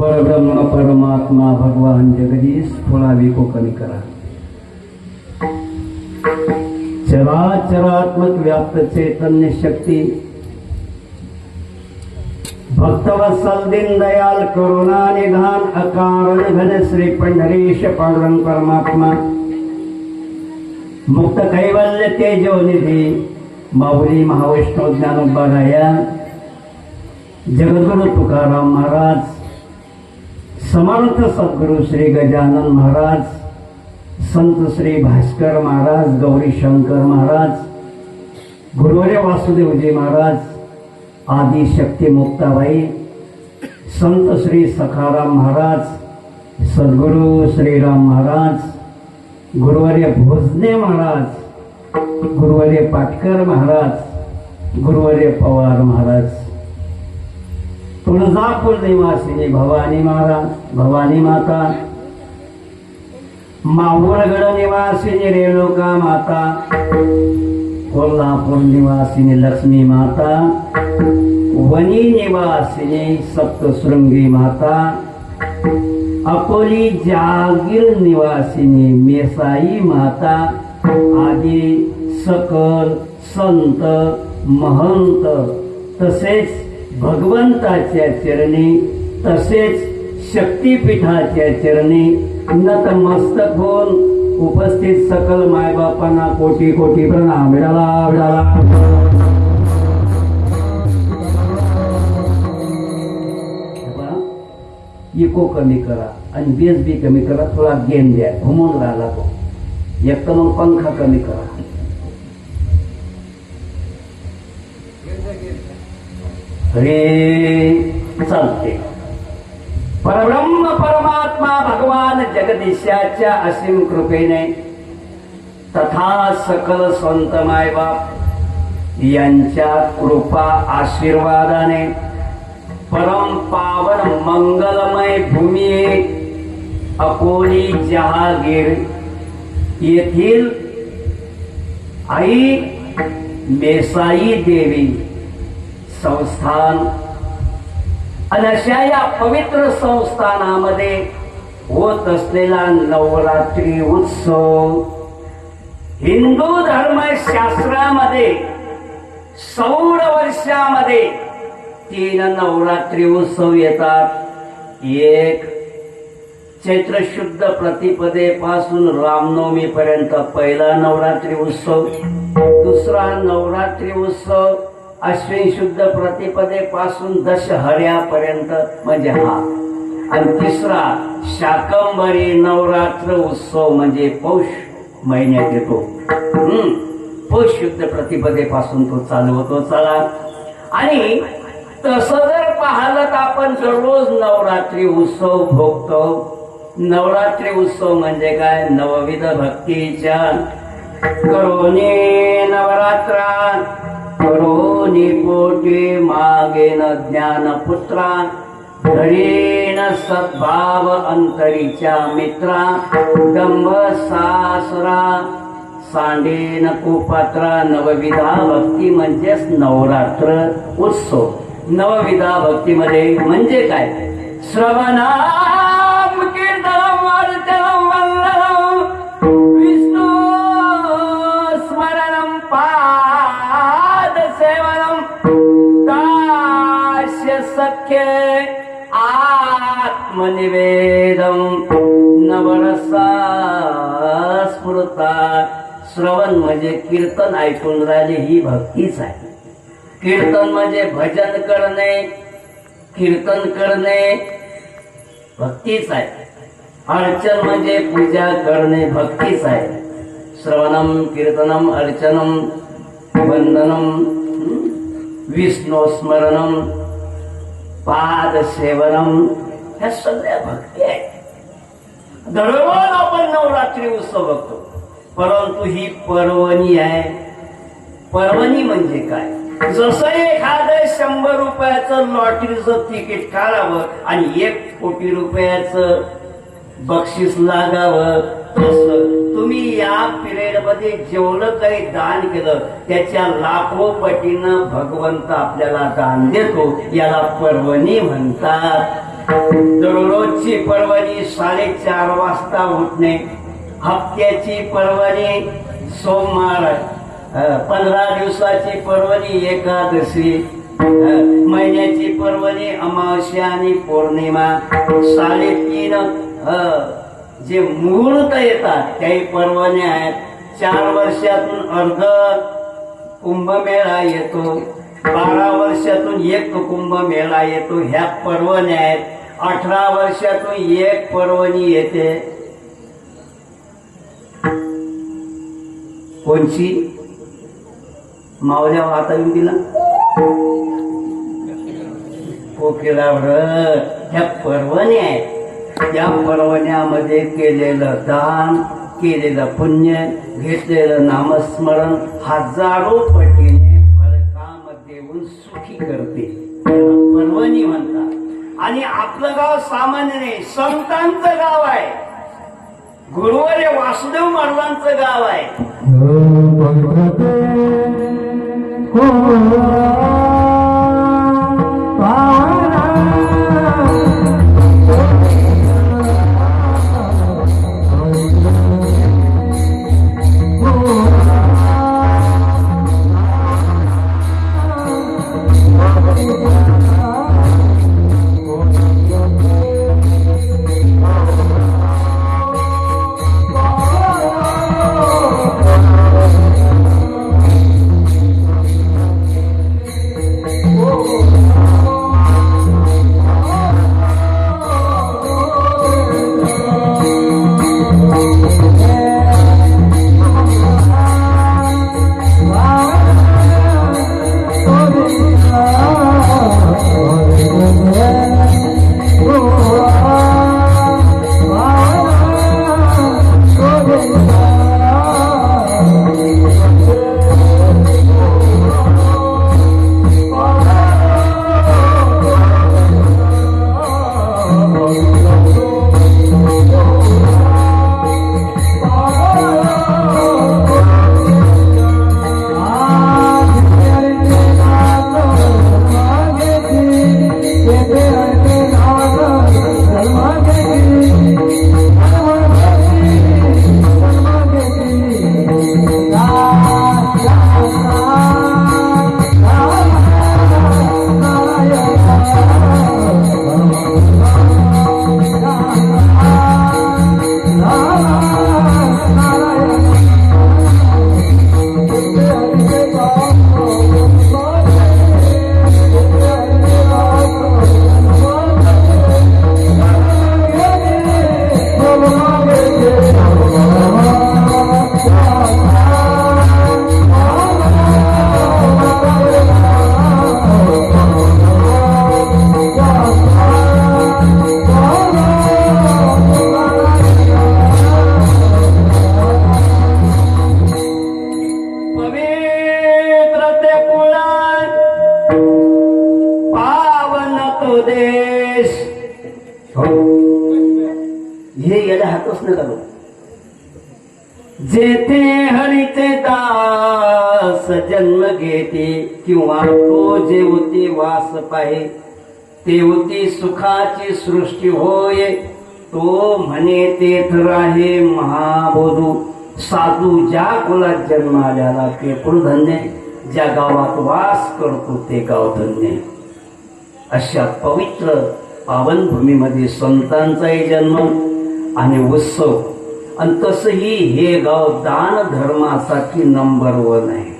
परब्रह्म परमात्मा भगवान जगदीश थोडा विको कमी करा. चराचरात्मक व्याप्त चैतन्य शक्ती भक्तवत्सल दिन दयाल करुणा निधान अकारण घन श्री पंढरीश पांडुरंग परमात्मा मुक्त कैवल्य तेजो निधी माऊली महावैष्णव ज्ञानोबाराया जगद्गुरु तुकाराम महाराज समर्थ सद्गुरु श्री गजानन महाराज संत श्री भास्कर महाराज गौरी शंकर महाराज गुरुवर्य वासुदेवजी महाराज आदि शक्ती मुक्ताबाई संत श्री सखाराम महाराज सद्गुरु श्रीराम महाराज गुरुवर्य भोजने महाराज गुरुवर्य पाटकर महाराज गुरुवर्य पवार महाराज तुळजापूर निवासिनी भवानी महाराज भवानी माता माहुरगड निवासिनी रेणुका माता कोल्हापूर निवासिनी लक्ष्मी माता वनी निवासिनी सप्तशृंगी माता अकोली जागीर निवासिनी मेसाई माता आदी सकल संत महंत तसेच भगवंताच्या चरणी तसेच शक्तीपीठाच्या चरणी नतमस्तक होऊन उपस्थित सकल मायबापांना कोटी कोटी प्रणाम. विडाला विडाला इको कमी करा आणि बेस बी कमी करा. थोडा गेम द्या घुमून राहिला तो एक तर मग पंखा कमी करा. अरे चालते. परब्रह्म परमात्मा भगवान जगदीशाच्या असीम कृपेने तथा सकल संत मायबाप यांच्या कृपा आशीर्वादाने परम पावन मंगलमय भूमी अकोली जहागीर येथील आई मेसाई देवी संस्थान आणि अशा या पवित्र संस्थानामध्ये होत असलेला नवरात्री उत्सव हिंदू धर्मशास्त्रामध्ये सौर वर्षामध्ये 3 नवरात्री उत्सव येतात. एक चैत्र शुद्ध प्रतिपदेपासून रामनवमी पर्यंत पहिला नवरात्री उत्सव, दुसरा नवरात्री उत्सव अश्विन शुद्ध प्रतिपदेपासून दशहऱ्यापर्यंत म्हणजे हा, आणि तिसरा शाकंभरी नवरात्र उत्सव म्हणजे पौष महिन्यात येतो. पौष शुद्ध प्रतिपदेपासून तो चालू होतो. चला, आणि तसं जर पाहिलं तर आपण दररोज नवरात्री उत्सव भोगतो. नवरात्री उत्सव म्हणजे काय? नवविध भक्तीच्या करोनी नवरात्रा करोनी पोटी मागेन ज्ञानपुत्रा धरीन सद्भाव अंतरीच्या मित्रा दंभ सासरा सांडेन कुपात्रा. नवविधा भक्ती म्हणजेच नवरात्र उत्सव. नवविधा भक्तीमध्ये म्हणजे काय? श्रवणाम कीर्तनम अर्चनम वंदनम विष्णू स्मरणम पाद सेवनम दास्य सख्य आत्मनिवेदम नवरसा स्फुरता. श्रवण म्हणजे कीर्तन ऐकून राहिले, ही भक्तीच आहे. कीर्तन म्हणजे भजन करणे, कीर्तन करणे भक्तीच आहे. अर्चन म्हणजे पूजा करणे भक्तीच आहे. श्रवणम कीर्तनम अर्चनम वंदनम विष्णू स्मरणम पाद सेवनम ह्या सगळ्या भक्ती आहेत. दररोज आपण नवरात्री उत्सव बघतो, परंतु ही पर्वणी आहे. पर्वणी म्हणजे काय? जसं एखादं 100 रुपयाचं लॉटरीचं तिकीट काढावं आणि 1 कोटी रुपयाचं बक्षीस लागावं, तसं तुम्ही या पिरियड मध्ये जेवढं काही दान केलं त्याच्या लाखो पटीनं भगवंत आपल्याला दान देतो. याला पर्वणी म्हणतात. दररोजची पर्वणी 4:30 वाजता उठणे, हप्त्याची पर्वणी सोमवार, 15 दिवसाची पर्वणी एकादशी, महिन्याची पर्वणी अमावस्या आणि पौर्णिमा, 3.5 जे मुहूर्त येतात त्याही पर्वणी आहेत. 4 वर्षातून अर्ध कुंभमेळा येतो, 12 वर्षातून 1 कुंभमेळा येतो. ह्या पर्वणी आहेत. 18 वर्षातून 1 पर्वणी येते. कोणची? मावल्या वाता येऊन दिला कोकिला व्रत. ह्या पर्वणी आहेत. त्या पर्वण्यामध्ये केलेलं दान, केलेलं पुण्य, घेतलेलं नामस्मरण हजारो पटीने फलकाम देऊन सुखी करते. पर्वणी म्हणतात. आणि आपलं गाव सामान्य नाही, संतांचं गाव आहे. गुरुवर्य वासुदेव महाराजांचं गाव आहे. जेथे हरीचे दास जन्म घेते किंवा तो जेवती वास पाहे तेवती सुखाची सृष्टी होय. तो म्हणे तेथ राहे महाबोधू. साधू ज्या कुलात जन्म आल्याला ते कुलधन्य, ज्या गावात वास करतो ते गाव धन्य. अशा पवित्र पावनभूमीमध्ये संतांचाही जन्म आणि उत्सव. आणि तसही हे गाव दान धर्मासाठी नंबर 1 आहे.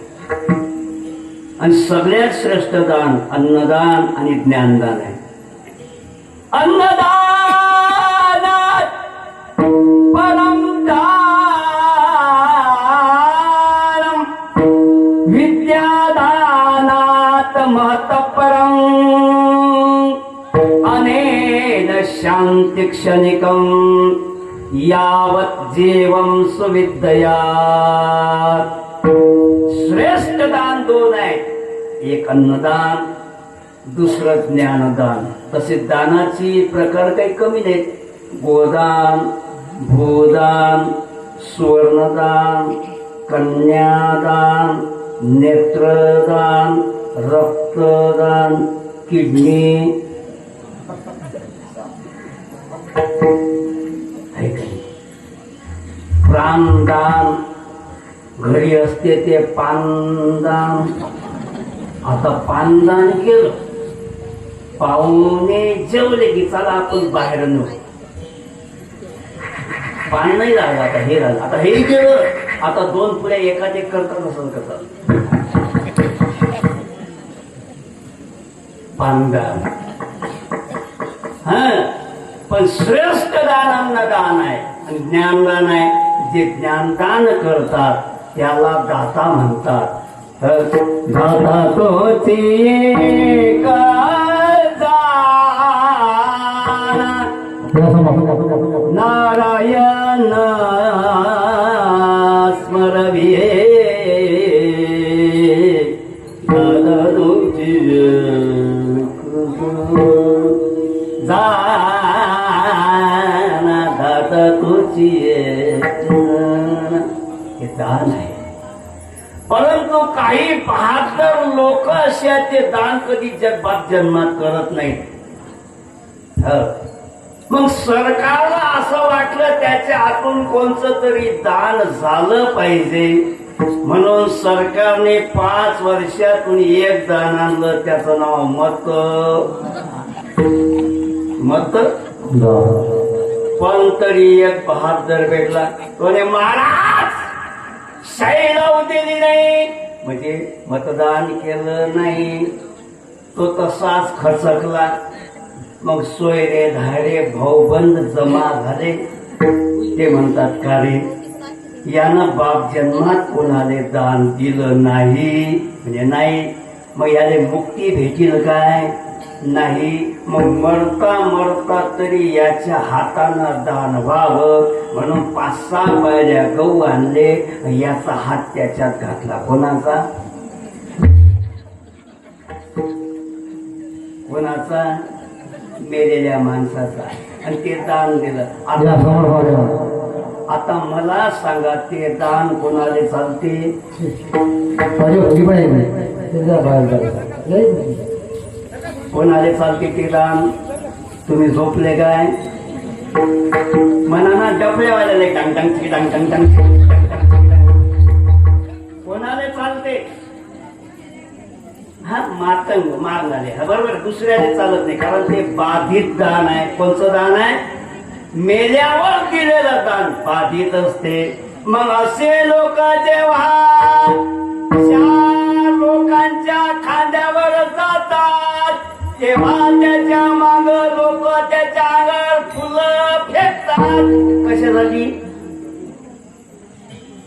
आणि सगळ्यात श्रेष्ठ दान अन्नदान आणि ज्ञानदान आहे. अन्नदान परम दान, विद्यादानात महत्परम, अनेन शांती क्षणिकम यावत जीवम सुविद्या. श्रेष्ठ दान 2 आहेत. एक अन्नदान, दुसरं ज्ञानदान. तसे दानाची प्रकार काही कमी नाहीत. गोदान, भूदान, सुवर्णदान, कन्यादान, नेत्रदान, रक्तदान, किडनी, आहे का नाही? प्राणदान घरी असते ते पानदान. आता पानदान केलं, पाहुणे जेवले की चला आपण बाहेर नेऊ. पान नाही लागलं, आता हे राहिलं. आता हे केलं, आता 2 पुऱ्या एकाच एक करतात असं करतात. पानदान. हा, पण श्रेष्ठ दान अन्नदान आहे आणि ज्ञानदान आहे. जे ज्ञानदान करतात त्याला दाता म्हणतात. दाता तोची नारायण स्मरविये दाता तुझी हे दान आहे. परंतु काही बहादर लोक असे ते दान कधी जन्मात करत नाहीत. मग सरकारला असं वाटलं त्याच्या हातून कोणतं तरी दान झालं पाहिजे, म्हणून सरकारने 5 वर्षातून एक दान आणलं. त्याचं नाव मत. पण तरी एक बहादर भेटला. कोणी महाराज शाही लावू दिली नाही, म्हणजे मतदान केलं नाही. तो तसाच खचकला. मग सोयरे धारे भाऊबंद जमा झाले. ते म्हणतात का रे, यानं बाप जन्मात कोणाले दान दिलं नाही, म्हणजे नाही. मग याले मुक्ती भेटील काय? नाही. मग मरता मरता तरी याच्या हातानं दान व्हावं म्हणून 5-6 पायऱ्या गहू आणले. याचा हात त्याच्यात घातला. कोणाचा? मेलेल्या माणसाचा. आणि ते दान दिलं. आता मला सांगा, ते दान कोणाला चालते? कोणाला चालते ते दान? तुम्ही झोपले काय? मनाना डबलेवाल्याला टंग टंग टंग टंग टंग. कोणाला चालते? हा, मातंग मारणारे. हा, बरोबर. दुसऱ्याने चालत नाही, कारण ते बाधित दान आहे. कोणचं दान आहे? मेल्यावर दिलेलं दान बाधित असते. मग असे लोक जेव्हा 4 लोकांच्या खांद्यावर जातात, तेव्हा त्याच्या माग लोक त्याच्या अंगावर फुलं फेकतात. कशासाठी?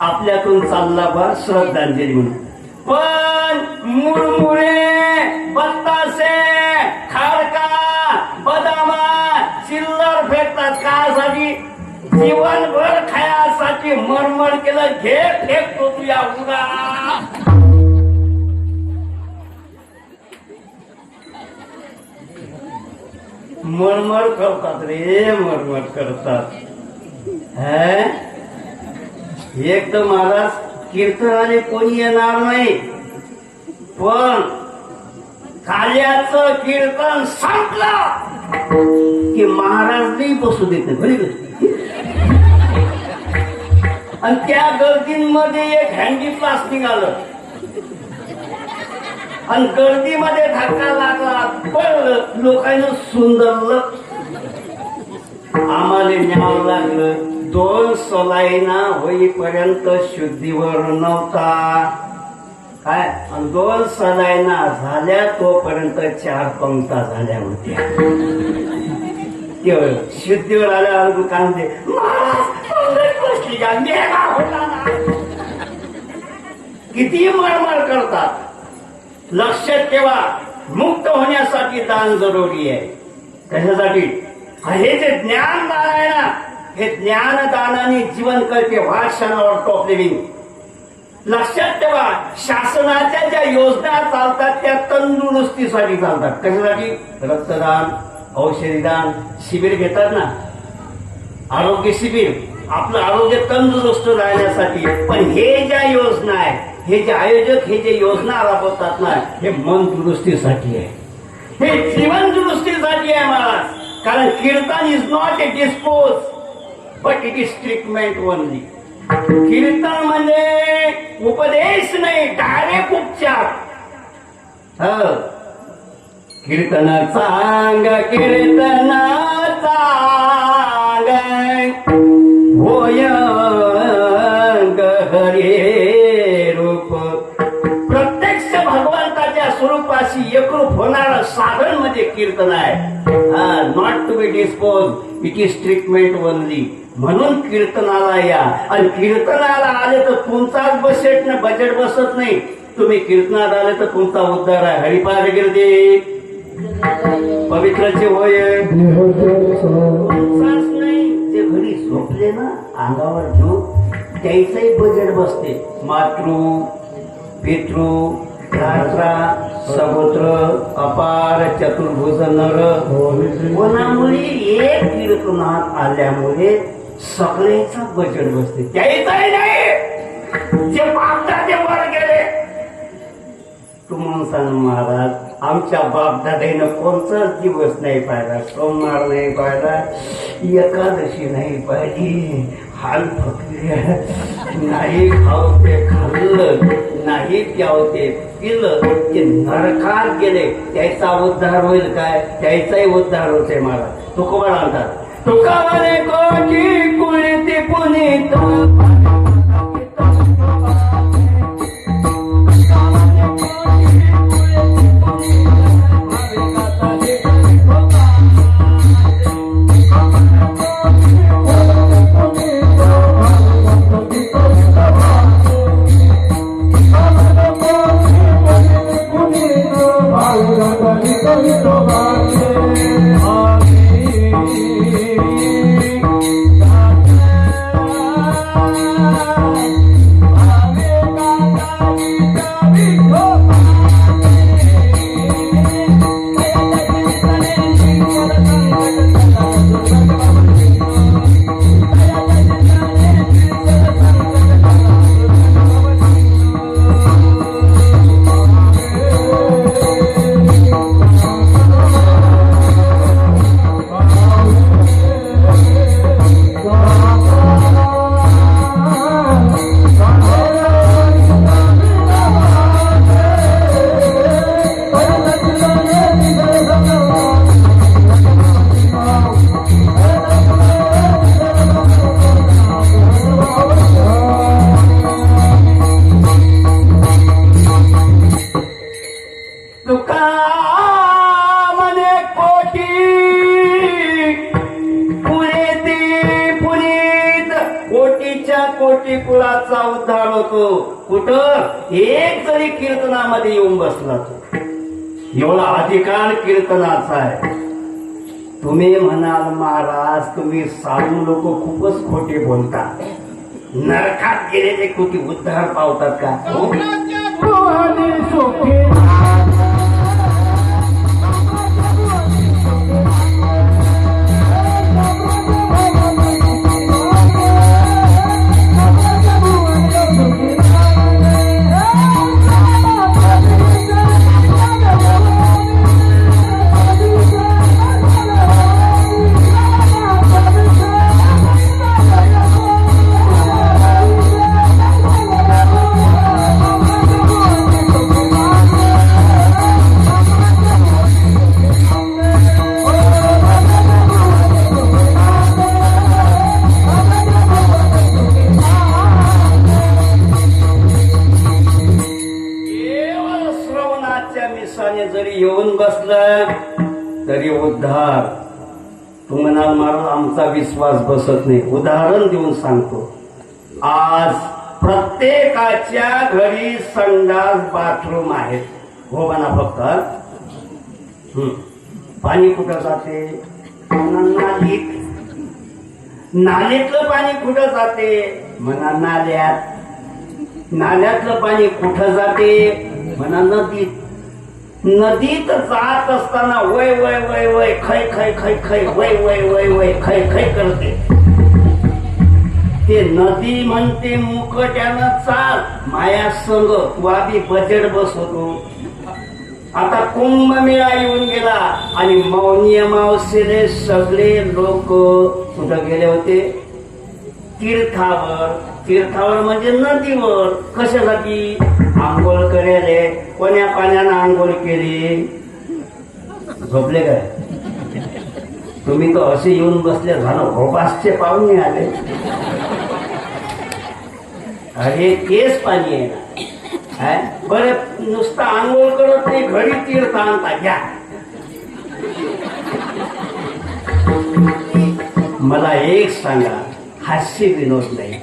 आपल्यातून चालला बा श्रद्धांजली म्हणून. पण मुरमुरे, बत्तासे, खारका, बदामा, चिल्लर फेकतात. कासाठी? जीवनभर खायासाठी मरमर केलं. घे फेकतो तुझ्या उगा. मरमर करतात रे, मरमर करतात. एक तर महाराज कीर्तनाने कोणी येणार नाही, पण कार्याचं कीर्तन संपलं की महाराज नाही बसू देत नाही. आणि त्या गर्दीमध्ये एक हँडी प्लास्टिक आलं आणि गर्दीमध्ये धक्का लागला. पण लोकांना सुंदरलं. आम्हाला न्यावं लागलं. 2 सलाईना होईपर्यंत शुद्धीवर नव्हता काय. आणि 2 सलाईना झाल्या तोपर्यंत 4 पंक्ता झाल्या होत्या. शुद्धीवर आल्यावर काय म्हणते, किती मरमर करतात. लक्षात ठेवा, मुक्त होण्यासाठी दान जरुरी आहे. कशासाठी? हे जे ज्ञानदान आहे ना, हे ज्ञानदानाने जीवन करते. वाचनावर टॉप लिव्हिंग. लक्षात ठेवा, शासनाच्या ज्या योजना चालतात त्या तंदुरुस्तीसाठी चालतात. कशासाठी? रक्तदान, औषधीदान, शिबिर घेतात ना, आरोग्य शिबिर, आपलं आरोग्य तंदुरुस्त राहण्यासाठी. पण हे ज्या योजना आहे, हे जे आयोजक हे जे योजना राबवतात ना, हे मन दुरुस्तीसाठी आहे, हे जीवन दुरुस्तीसाठी आहे महाराज. कारण kirtan is not a dispose but it is treatment only. कीर्तन म्हणजे उपदेश नाही, डायरेक्ट उपचार. कीर्तन चांग कीर्तन चांग होय हरे रूप. प्रत्यक्ष भगवंताच्या स्वरूपाशी एकरूप होणारं साधन म्हणजे कीर्तन आहे. Not to be dispose, it is treatment only. म्हणून कीर्तनाला या. आणि कीर्तनाला आले तर तुमचाच बजेट बसत नाही. तुम्ही कीर्तनात आले तर तुमचा उद्धार आहे. हरिपाद गिरदे पवित्राचे होय तुमचाच नाही. जे घरी झोपले ना अंगावर घेऊन त्याचंही बजेट बसते. मातृ पितृ रात्रा समुद्र अपार चतुर्भुज नर. कोणामुळे एक कीर्तनात आल्यामुळे सगळ्याचा बजेट बसते. त्याचाही नाही जे बापदादे वर गेले. तुम्हाला सांग महाराज, आमच्या बापदादाईनं कोणताच दिवस नाही पाहिला. सोमवार नाही पाहिला, एकादशी नाही पाहिली, हाल फकले नाही. खाऊ ते खाल्लं नाही, प्याव ते पिलं, ते नरकात गेले. त्याचा उद्धार होईल काय? त्याचाही उद्धार होते महाराज. तुकोबा म्हणतात तुका म्हणे कोटी कुळती पुनीत कोटी कुळाचा उद्धार होतो. कुठं? एक जरी कीर्तनामध्ये येऊन बसला तो. एवढा अधिकार कीर्तनाचा आहे. तुम्ही म्हणाल महाराज तुम्ही साधू लोक खूपच खोटे बोलतात. नरकात गेलेले कुठे उद्धार पावतात का? जरी येऊन बसलं तरी उद्धार. तू म्हणाल महाराज आमचा विश्वास बसत नाही. उदाहरण देऊन सांगतो. आज प्रत्येकाच्या घरी संडास बाथरूम आहेत. हो म्हणा फक्त. पाणी कुठं जाते? नालीत. नालीतलं पाणी कुठं जाते? म्हणा नाल्यात. नाल्यातलं पाणी कुठं जाते? म्हणा नदीत. नदीत जात असताना वय वय वय वय खै खै खै खै वय वय वय वय खै खै करते. ते नदी म्हणते मुकट्यानं चाल माया संग. तू आधी बजेट बसवतो. आता कुंभमेळा येऊन गेला आणि मौनी अमावस्येले सगळे लोक कुठं गेले होते? तीर्थावर. तीर्थावर म्हणजे नदीवर. कशासाठी? आंघोळ करायले. कोण्या पाण्यानं आंघोळ केली? झोपले काय तुम्ही? तर असे येऊन बसले झालं भोपासचे पाहुणे आले. अरे तेच पाणी आहे ना. बरे नुसतं आंघोळ करत नाही, घरी तीर्थ आणता. घ्या. मला एक सांगा, हास्य विनोद नाही,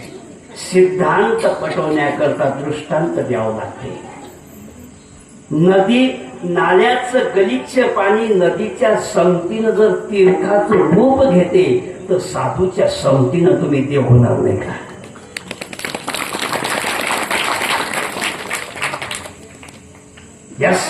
सिद्धांत पटवण्याकरता दृष्टांत द्यावं लागते. नदी नाल्याचं गलिच्छ पाणी नदीच्या संगतीनं जर तीर्थाचं रूप घेते तर साधूच्या संगतीनं तुम्ही देव होणार नाही का? यस.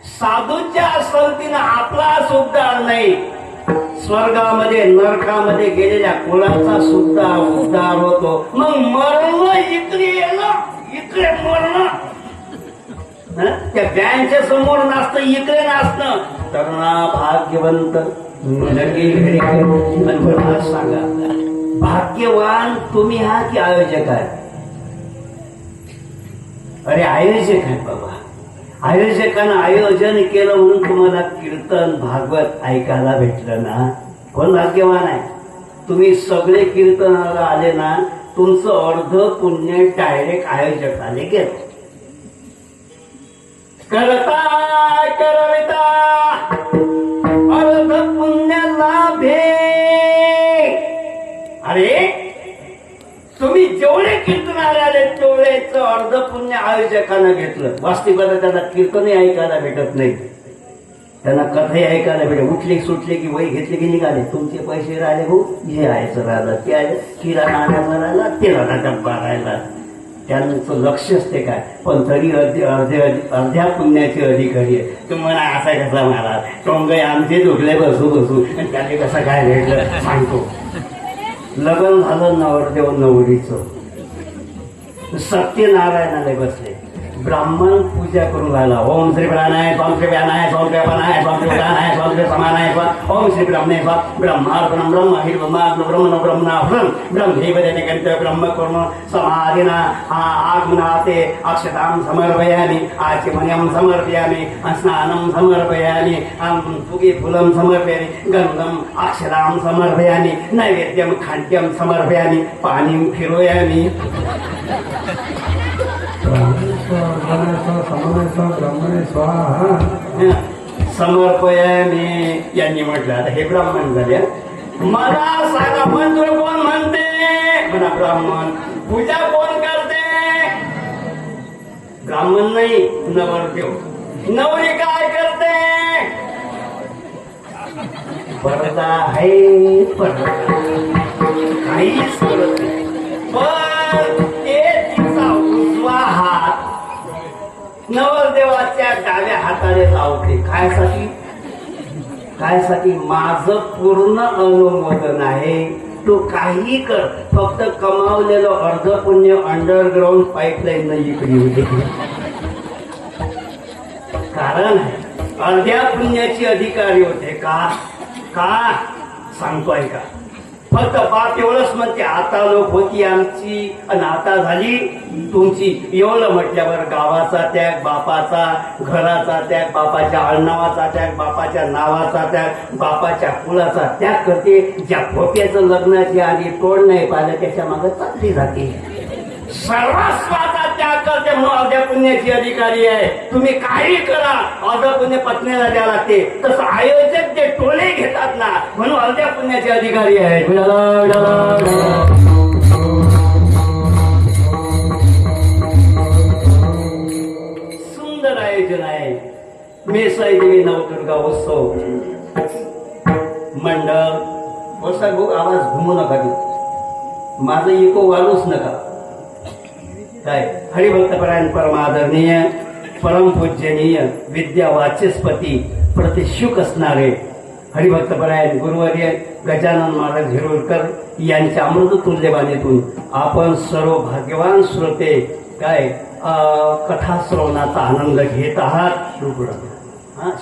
साधूच्या संगतीनं आपला सुद्धा नाही, स्वर्गामध्ये नरकामध्ये गेलेल्या कुळाचा सुद्धा उद्धार होतो. मग मरण इकडे येणं, इकडे मरण, त्या बँकच्या समोर नाचतं, इकडे नाचणं. तरुणा भाग्यवंत मला सांगा, भाग्यवान तुम्ही हा की आयोजक आहे? अरे आयोजक आहे बाबा. आयोजकांना आयोजन केलं म्हणून तुम्हाला कीर्तन भागवत ऐकायला भेटलं ना. कोण भाग्यवान आहे? तुम्ही सगळे कीर्तनाला आले ना, तुमचं अर्ध पुण्य डायरेक्ट आयोजकाने गेलं. करता करविता अर्ध पुण्य लाभे. अरे तुम्ही जेवढे कीर्तनाला आले तेवढेच अर्ध पुण्य आयोजकांना घेतलं. वास्तविकता त्यांना कीर्तनही ऐकायला भेटत नाही, त्यांना कथाही ऐकायला भेटत. उठले सुटले की वही घेतले की निघाले. तुमचे पैसे राहिले हो, हे आयचं राहिलं, ते आलं, किराणा आणायचा राहिला, तेलाचा डब्बा राहिला. त्यांचं लक्षच ते काय. पण तरी अर्ध्या पुण्याचे अधिकारी आहे. तुम्हाला असा कसा महाराज टोंगय आमचे दुखले बसू बसू आणि त्याने कसं काय भेटलं सांगतो. लग्न झालं नवरदेव नवरीचं, सत्यनारायणाला बसले, ब्राह्मण पूजा करून राहिला. ओम श्री प्राणाय स्वाम श्री व्यानाय स्वाम श्री अपनाय स्वाम श्री उदानाय स्वाम श्री समानाय स्वाम ओम श्री ब्रह्मणे स्वाम ब्रह्मार्पणम ब्रह्म हि ब्रह्म ब्रह्मणाफलम ब्रह्मेव देनकंत ब्रह्म कर्ण समाधिना आगमनाते अक्षतां समर्पयामि आचमन्यं समर्पयामि स्नानं समर्पयामि पुगे फुलं समर्पयामि गंधं अक्षतां समर्पयामि नैवेद्यं खाद्यं समर्पयामि पाणीं फिरोयामि. समर्पयामि यांनी म्हटलं. आता हे ब्राह्मण झाले. मला सांगा मंत्र कोण म्हणते? म्हणा ब्राह्मण. पूजा कोण करते? ब्राह्मण नाही, नवरदेव. नवरी काय करते? पडदा आहे, पडदा काहीच करत नाही. पण उजवा हात नवरदेवाच्या डाव्या हाताने लावते. कायसाठी? कायसाठी? माझं पूर्ण अनुमोदन आहे, तू काही कर, फक्त कमावलेलं अर्ध पुण्य अंडरग्राऊंड पाईपलाईन न इकडे येऊ दे. कारण अर्ध्या पुण्याची अधिकारी होते का? का सांगतोय का? फक्त बाप एवढंच म्हणते, आता लोक होती आमची आणि आता झाली तुमची. एवढं म्हटल्यावर गावाचा त्याग, बापाचा, घराचा त्याग, बापाच्या आडनावाचा त्याग, बापाच्या नावाचा त्याग, बापाच्या कुळाचा त्याग करते. ज्या भोप्याचं लग्नाची आधी तोड नाही पाहिलं त्याच्या मागे चालली जाते. सर्वस्वाचा त्याग करते म्हणून अर्ध्या पुण्याची अधिकारी आहे. तुम्ही काही करा, अर्ध पुण्य पत्नीला द्या लागते. तसं आयोजक जे टोले घेतात ना, म्हणून अर्ध्या पुण्याचे अधिकारी आहे. सुंदर आयोजन आहे. मेसाई देवी नवदुर्गा उत्सव मंडळ. वसा आवाज घुमू नका, माझं इको वाढूच नका. काय हरिभक्तपरायण परमादरणीय परमपूजनीय विद्या वाचस्पती प्रतिशुक असणारे हरिभक्तपरायण गुरुवर्य गजानन महाराज हिरोळकर यांच्या अमृततुल्यबाणीतून आपण सर्व भाग्यवान श्रोते काय कथा श्रवणाचा आनंद घेत आहात.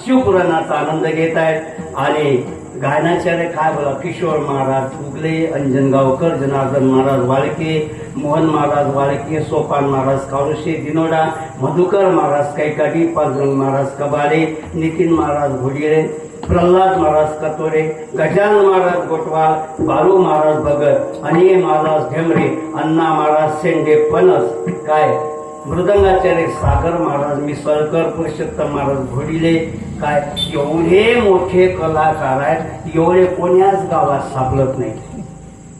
शिवपुराणाचा आनंद घेत आहेत. आणि गायनाचार्य काय बोला, किशोर महाराज उगले, अंजनगावकर, जनार्दन महाराज वाळके, मोहन महाराज वाळके, सोपान महाराज कावळशे दिनोडा, मधुकर महाराज कैकाडी, पांडुरंग महाराज कबाडे, नितीन महाराज घोडिये, प्रल्हाद महाराज कतोरे, गजानन महाराज गोटवाल, बालू महाराज भगत, अनिय महाराज ढेमरे, अण्णा महाराज शेंडे पनस, काय मृदंगाचार्य सागर महाराज मिसळकर, पुरुषोत्तम महाराज घोडिले. काय एवढे मोठे कलाकार आहेत, एवढे कोण्याच गावात सापडत नाही.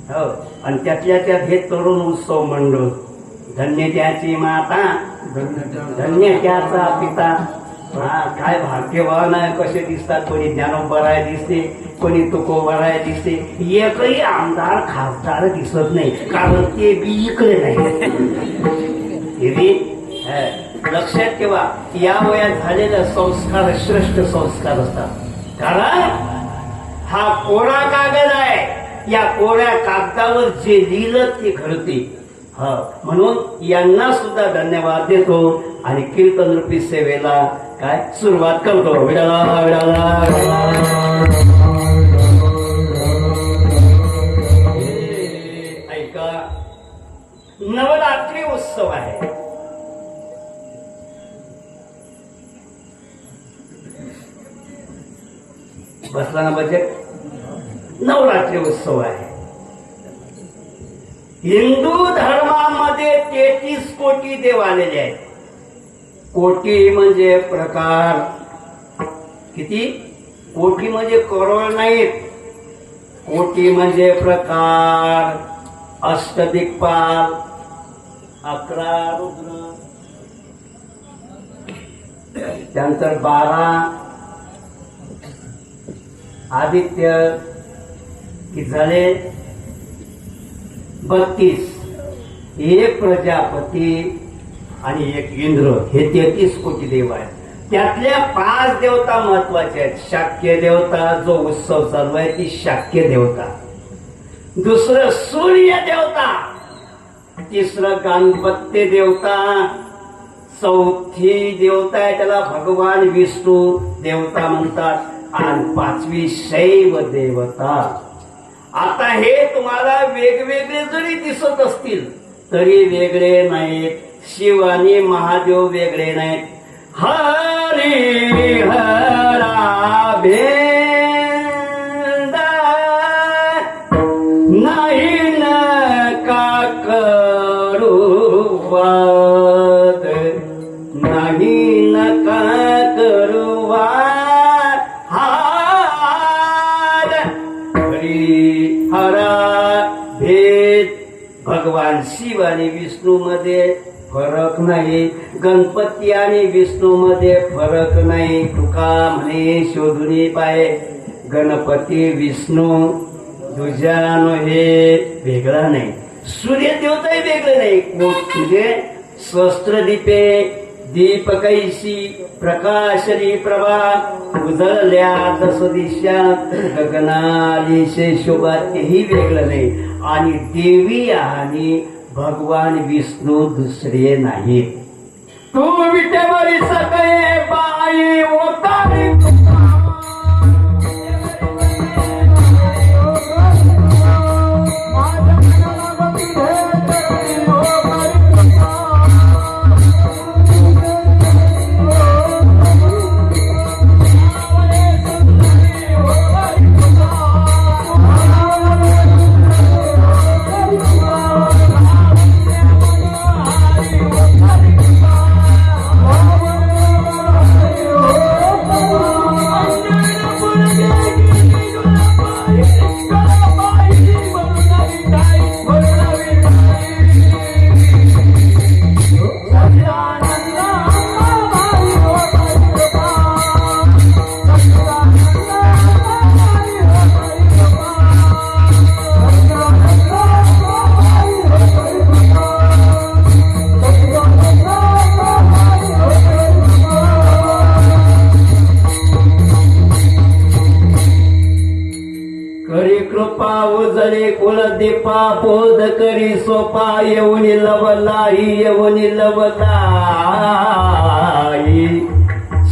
हो, आणि त्यातल्या त्यात हे तरुण उत्सव मंडळ. धन्य त्याची माता, धन्य त्याचा पिता. हा, काय भाग्यवान आहे. कसे दिसतात, कोणी ज्ञानोबराय दिसते, कोणी तुकोबराय दिसते. एकही आमदार खासदार दिसत नाही, कारण ते बी इकडे नाही. लक्षात ठेवा, या वयात झालेला संस्कार श्रेष्ठ संस्कार असतात. कारण हा कोरा कागद आहे, या कोऱ्या कागदावर जे लिहिलं ते घडते. म्हणून यांना सुद्धा धन्यवाद देतो आणि कीर्तन रूपी सेवेला काय सुरुवात करतो. विडाला विडाला ऐका, नवरात्री उत्सव आहे. बसला ना बजेट. नवरात्री उत्सव आहे. हिंदू धर्मामध्ये 33 कोटी देव आलेले आहेत. कोटी म्हणजे प्रकार. किती? कोटी म्हणजे करोड नाहीत, कोटी म्हणजे प्रकार. अष्टदिक्पाल, 11 रुद्र, त्यानंतर 12 आदित्य, किती झाले? 32. एक प्रजापती आणि एक इंद्र, हे 33 कोटी देव आहेत. त्यातल्या 5 देवता महत्वाच्या आहेत. शाक्य देवता, जो उत्सव चालू आहे ती शाक्य देवता. दुसरं सूर्य देवता, तिसरं गणपती देवता, चौथी देवता आहे त्याला भगवान विष्णू देवता म्हणतात, आणि 5वी शैव देवता. आता हे तुम्हाला वेगवेगळे जरी दिसत असतील तरी वेगळे नाहीत. शिव आणि महादेव वेगळे नाहीत. हरी हरा भेद नाही नका करू वाद, नाही नका करू वाद. हरी हरा भेद. भगवान शिव आणि विष्णू मध्ये फरक नाही, गणपती आणि विष्णू मध्ये फरक नाही. तुका म्हणे शोधुनी पाय, गणपती विष्णू दुजान हे वेगळा नाही. सूर्य देवताही वेगळे नाही. तुझे सहस्त्रदीपे दीपकैशी प्रकाशरी प्रभा, उजळल्या दस दिशा गगनालीशे शोभा, तेही वेगळं नाही. आणि देवी आणि भगवान विष्णू दुसरे नाही. तू विटेवरी सगळे बाई ओतारी दीपा बोध करी सोपा येऊनी लवलाई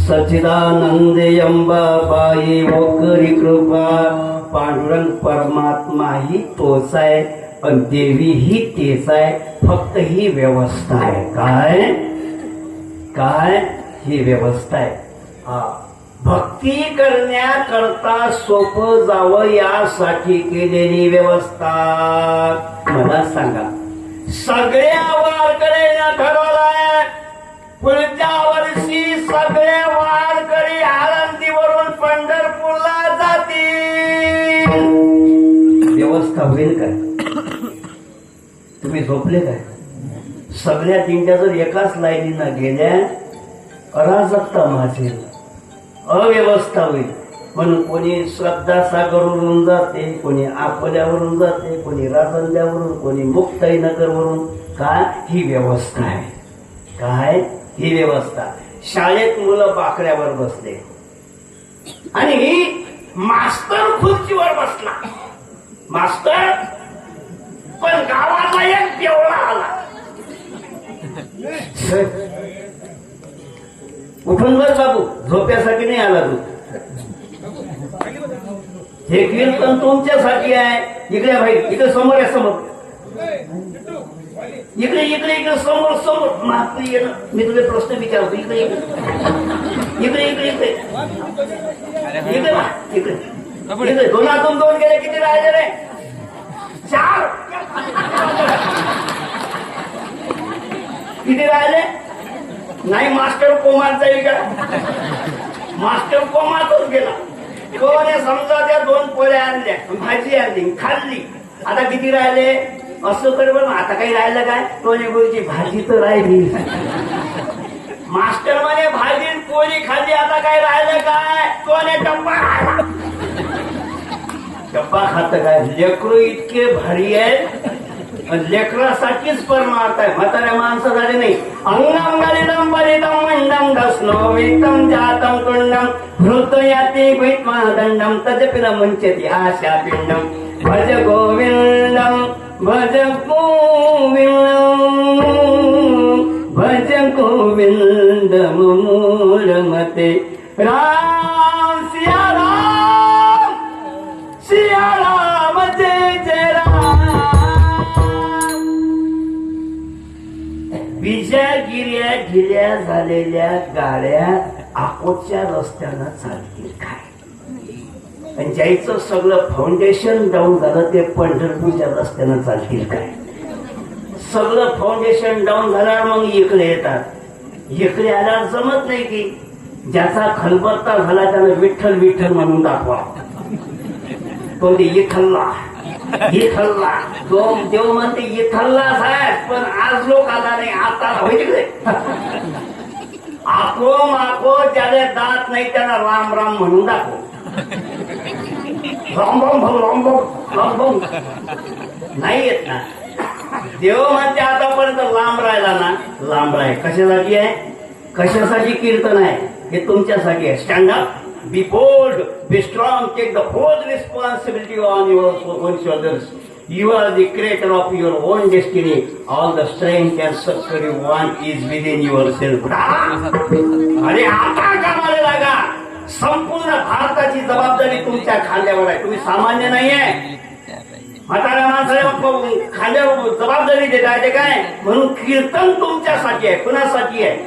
सच्चिदानंद अंबाबाई वो करी कृपा. पांडुरंग परमात्मा ही तोच आहे पण देवी ही तेच आहे. फक्त ही व्यवस्था आहे. काय ही व्यवस्था आहे. भक्ती करण्याकरता सोपं जावं यासाठी केलेली व्यवस्था. मला सांगा, सगळ्या वारकऱ्यांना ठरवलंय पुढच्या वर्षी सगळे वारकरी आळंदीवरून पंढरपूरला जातील. व्यवस्था होईल काय? तुम्ही झोपले काय? सगळ्या दिंड्या जर एकाच लाईनीनं गेल्या अराजकता माजेल, अव्यवस्था होईल. म्हणून कोणी श्रद्धासागरवरून जाते, कोणी आपल्यावरून जाते, कोणी राजंद्यावरून, कोणी मुक्ताईनगरवरून. काय ही व्यवस्था आहे. काय ही व्यवस्था. शाळेत मुलं बाकड्यावर बसले आणि मास्तर खुर्चीवर बसला. मास्तर पण गावाला एक देवळा आला. उठून बस बाबू, झोप्यासाठी नाही आला तू. हे कीर्तन तुमच्यासाठी आहे. इकडे भाई, इकडे समोर आहे, समोर इकडे इकडे इकडे समोर समोर. मी तुझे प्रश्न विचारतो. इकडे इकडे इकडे इकडे इकडे इकडे इकडे. दोनातून दोन गेले, किती राहिले रे? 4. किती राहिले? नाही, मास्टर कोमात जाईल का? मास्टर कोमातच गेला. कोणी समजा त्या 2 पोळ्या आणल्या, भाजी आणली, खाल्ली. आता किती राहिले? असं कर बरं, आता काही राहिलं काय? टोनी गोळीची भाजी तर राहिली. मास्टर म्हणे भाजी पोळी खाल्ली, आता काय राहिलं काय? कोणी डब्बा खाला. डब्बा खात काय? लेकरू इतके भारी आहेत, लेकरासाठीच परमार्थ आहे, म्हाताऱ्या माणसासाठी नाही. अंगम गलिदम बलिदम मंडम दस्नो वितम जातम तुंडम हृदयाति भीत्वा दंडम तदपि न मुंचति आशा पिंडम. भज गोविंदम भज गोविंदम भज गोविंदम मूलमते. राम सिया राम, सिया राम जय जय राम. विजयगिऱ्या गिऱ्या झालेल्या गाड्या अकोटच्या रस्त्यानं चालतील काय? आणि ज्याचं सगळं फाउंडेशन डाऊन झालं ते पंढरपूरच्या रस्त्यानं चालतील काय? सगळं फाउंडेशन डाऊन झाल्यावर मग इकडे येतात. इकडे आल्यावर जमत नाही की ज्याचा खलबत्ता झाला त्यानं विठ्ठल विठ्ठल म्हणून दाखवा. तो इथल्ला इथल्ला, तो देव म्हणते इथल्ला साहेब, पण आज लोक आला नाही, आता होईल. आको माको ज्याला दात नाही त्यांना राम राम म्हणून दाखव. रामभाऊ नाही येत ना. देव म्हणते आतापर्यंत लांब राहिला ना, लांब राहील. कशासाठी आहे? कशासाठी कीर्तन आहे? हे तुमच्यासाठी आहे. Stand up, be bold, be strong, take the whole responsibility on your own shoulders. You are the creator of your own destiny. All the strength and succor you want is within yourself. अरे आता कामाला लागा. संपूर्ण भारताची जबाबदारी तुमच्या खांद्यावर आहे. तुम्ही सामान्य नाहीये. म्हाताऱ्या माणसाला खांद्यावर जबाबदारी देता येते काय? म्हणून कीर्तन तुमच्यासाठी आहे. कुणासाठी आहे?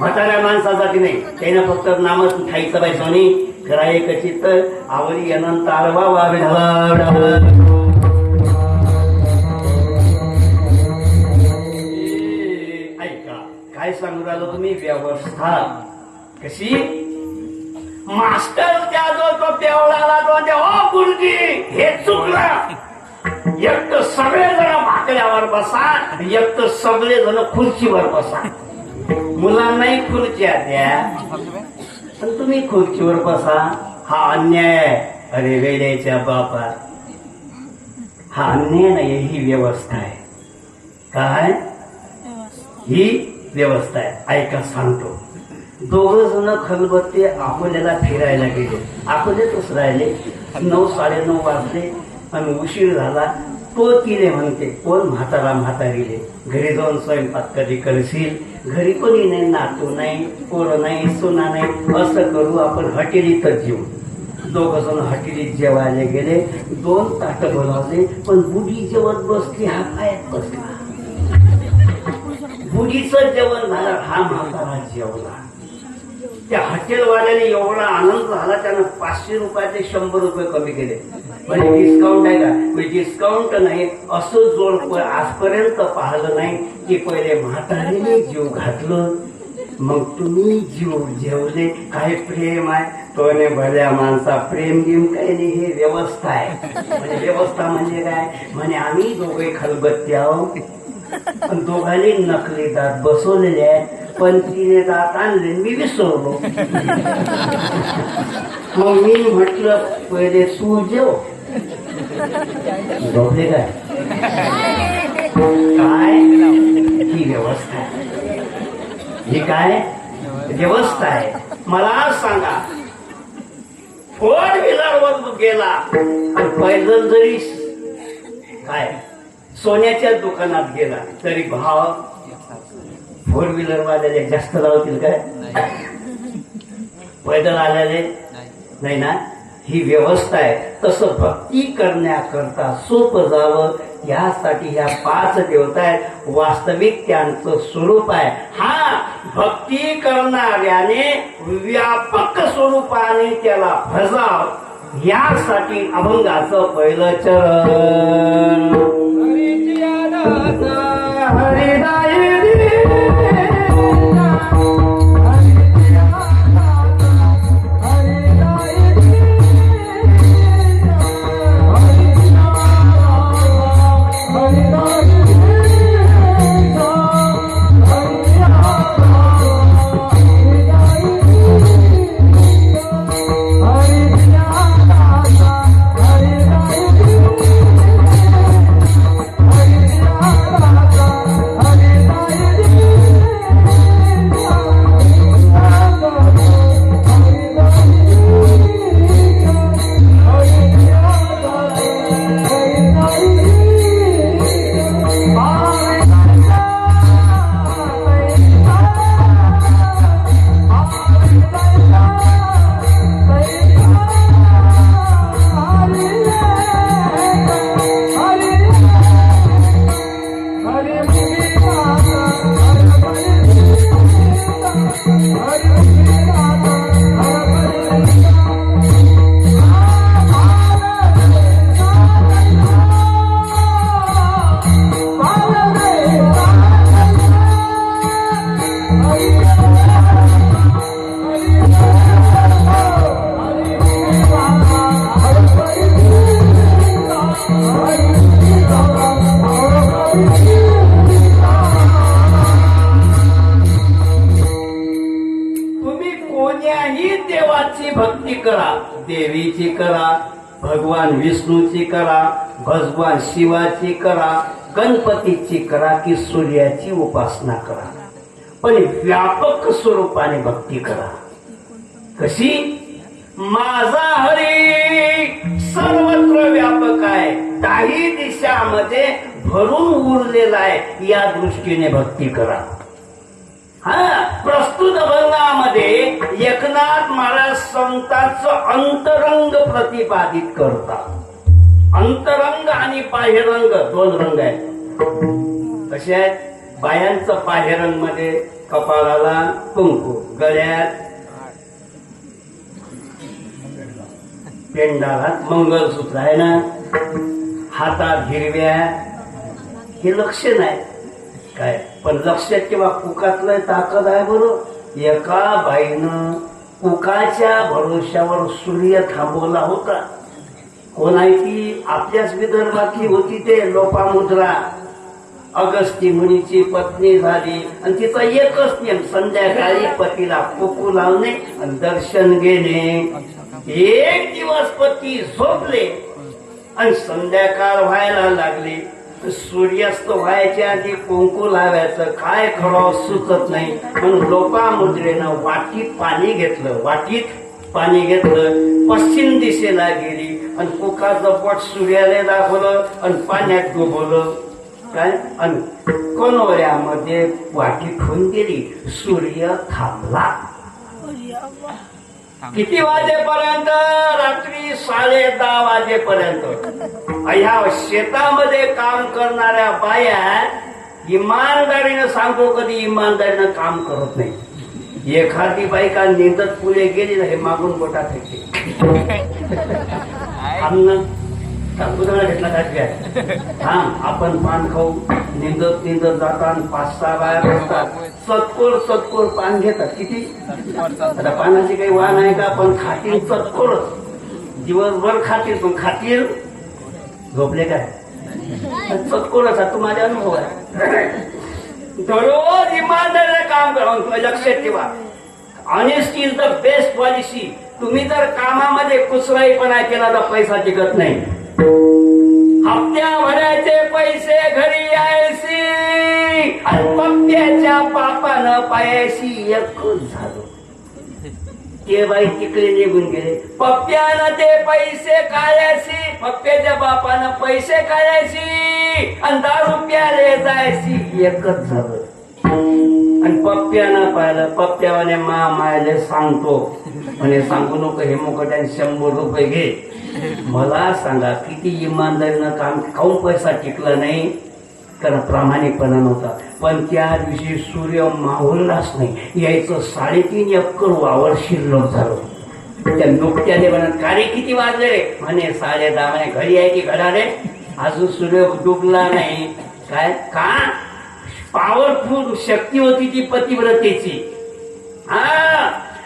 म्हाताऱ्या माणसासाठी नाही. त्यानं फक्त नामच ठाईचं बाई सोनी कराय कचित आवरी अनंत आरवा वावे ऐका काय सांगू राहिलो तुम्ही. व्यवस्था कशी? मास्टर त्या जो तो पेवळाला तो ओ गुरुजी हे चुकलं. एक तर सगळेजण भाकऱ्यावर बसा, एक तर सगळेजण खुर्चीवर बसा. मुलांनाही खुर्च्या द्या पण तुम्ही खुर्चीवर बसा. हा अन्याय आहे. अरे वेड्याच्या बापा, हा अन्याय नाही, ही व्यवस्था आहे. काय? ही व्यवस्था आहे. ऐका सांगतो. 2 जण खलबत्ते अकोल्याला फिरायला गेले. अकोल्यातच राहिले. 9 साडेनऊ वाजले आणि उशीर झाला. तो तिने म्हणते, कोण म्हातारा म्हातारीले घरी जाऊन स्वयंपाक कधी करशील, घरी कोणी नाही, नातू नाही, पोरं नाही, सुना नाही, असं करू आपण हॉटेलीतच जेऊ. दोघ जण हॉटेलीत जेवायला गेले, 2 ताट बोलावले, पण बुडी जेवत बसली, हा पायात बसला. बुडीचं जेवण झालं, हा म्हातारा जेवला. त्या हॉटेलवाल्याने एवढा आनंद झाला, त्यानं 500 रुपयाचे 100 रुपये कमी केले. म्हणजे डिस्काउंट आहे का? डिस्काउंट नाही, असं जोड आजपर्यंत पाहिलं नाही की पहिले म्हातारीने जीव घातलं मग तुम्ही जीव जेवले. काय प्रेम आहे तोने भल्या माणसा, प्रेम गिम काही नाही, हे व्यवस्था आहे. म्हणजे व्यवस्था म्हणजे काय म्हणे, आम्ही दोघे खलबत्ते आहोत, पण दोघांनी नकली दात बसवलेले आहेत, पण तिने दात आणले, मी विसरलो. मग मी म्हटलं पहिले तू जेव. झोपले काय? काय ही व्यवस्था आहे? ही काय व्यवस्था आहे? मला सांगा, 4 व्हीलरवर गेला आणि पैदल जरी काय सोन्याच्या दुकानात गेला तरी भाव 4 व्हीलर वाल्याले जास्त लावतील काय? पैदल आलेले नाही ना. ही व्यवस्था आहे. तसं भक्ती करण्याकरता सोपं जावं यासाठी ह्या 5 देवता आहेत. वास्तविक त्यांचं स्वरूप आहे. हा भक्ती करणाऱ्याने व्यापक स्वरूपाने त्याला भजाव यासाठी अभंगाचं पहिलं चरण. भक्ती करा, देवीची करा, भगवान विष्णूची करा, भगवान शिवाची करा, गणपतीची करा की सूर्याची उपासना करा, पण व्यापक स्वरूपाने भक्ती करा. कशी? माझा हरी सर्वत्र व्यापक आहे, 10 दिशामध्ये भरून उरलेला आहे, या दृष्टीने भक्ती करा. प्रस्तुत अभंगामध्ये एकनाथ महाराज संतांचं अंतरंग प्रतिपादित करतात. अंतरंग आणि बाह्यरंग 2 रंग आहेत. कसे आहेत? बायांचं बाह्यरंग मध्ये कपाळाला कुंकू, गळ्यात पेंडालात मंगळसूत्र आहे ना, हातात हिरव्या, हे लक्षण आहे काय, पण लक्षात किंवा कुकातलं ताकद आहे. बरोबर, एका बाईनं कुकाच्या भरोश्यावर सूर्य थांबवला होता. कोण आहे ती? आपल्याच विदर्भातली होती, ते लोपामुद्रा. अगस्ती मुनीची पत्नी झाली आणि तिचा एकच नियम, संध्याकाळी पतीला कुकू लावणे आणि दर्शन घेणे. एक दिवस पती झोपले आणि संध्याकाळ व्हायला लागली, सूर्यास्त व्हायच्या आधी कुंकू लावायचं काय खरं सुचत नाही, म्हणून लोपामुद्रेनं वाटीत पाणी घेतलं, पश्चिम दिशेला गेली आणि कुकाचं पोट सूर्याला दाखवलं आणि पाण्यात डुबवलं काय आणि कनोऱ्यामध्ये वाटी ठेवून गेली. सूर्य थांबला. किती वाजेपर्यंत? रात्री 10:30 वाजेपर्यंत. ह्या शेतामध्ये काम करणाऱ्या बाया इमानदारीनं सांगतो कधी इमानदारीनं काम करत नाही. एखादी बाई का निंदत पुढे गेली ना हे मागून बोटात येते. उदाहरण घेतला काय थांब आपण पान खाऊ. निंदत निंदत जातात 5-6 बाया बसतात. सतकोर पान घेतात. किती? आता पानाची काही वाण आहे का? पण खातील सतकोरच. दिवसभर खातील पण खातील झोपले काय सतकोरच. तू माझा अनुभव आहे. दररोज इमानदारीने काम करा. लक्षात ठेवा honesty is the best policy. तुम्ही जर कामामध्ये कुसराईपणा केला तर पैसा टिकत नाही. हप्त्या भरायचे पैसे घरी यायची आणि पप्प्याच्या बापानं पायाशी एकच झालो. ते बाई तिकडे निघून गेले. पप्प्यानं ते पैसे काढायची. पप्प्याच्या बापानं पैसे काढायची आणि दारू प्यायला जायची. एकच झालं. आणि पप्प्यानं पाहिलं. पप्प्याने मायाला सांगतो म्हणे सांगू नको हे मुकट्याने 100 रुपये घे. मला सांगा किती इमानदारीनं काम खाऊन पैसा टिकला नाही कारण प्रामाणिकपणा नव्हता. पण त्या दिवशी सूर्य मावळलाच नाही. यायचं 3.5 एकर वावर शिल्लक झालं. त्या नुकत्याने म्हणत का रे किती वाजले रे? म्हणे 10:30. म्हणे घरी आहे की घडा रे? अजून सूर्य डुबला नाही. काय का? पॉवरफुल शक्ती होती ती पतिव्रतेची.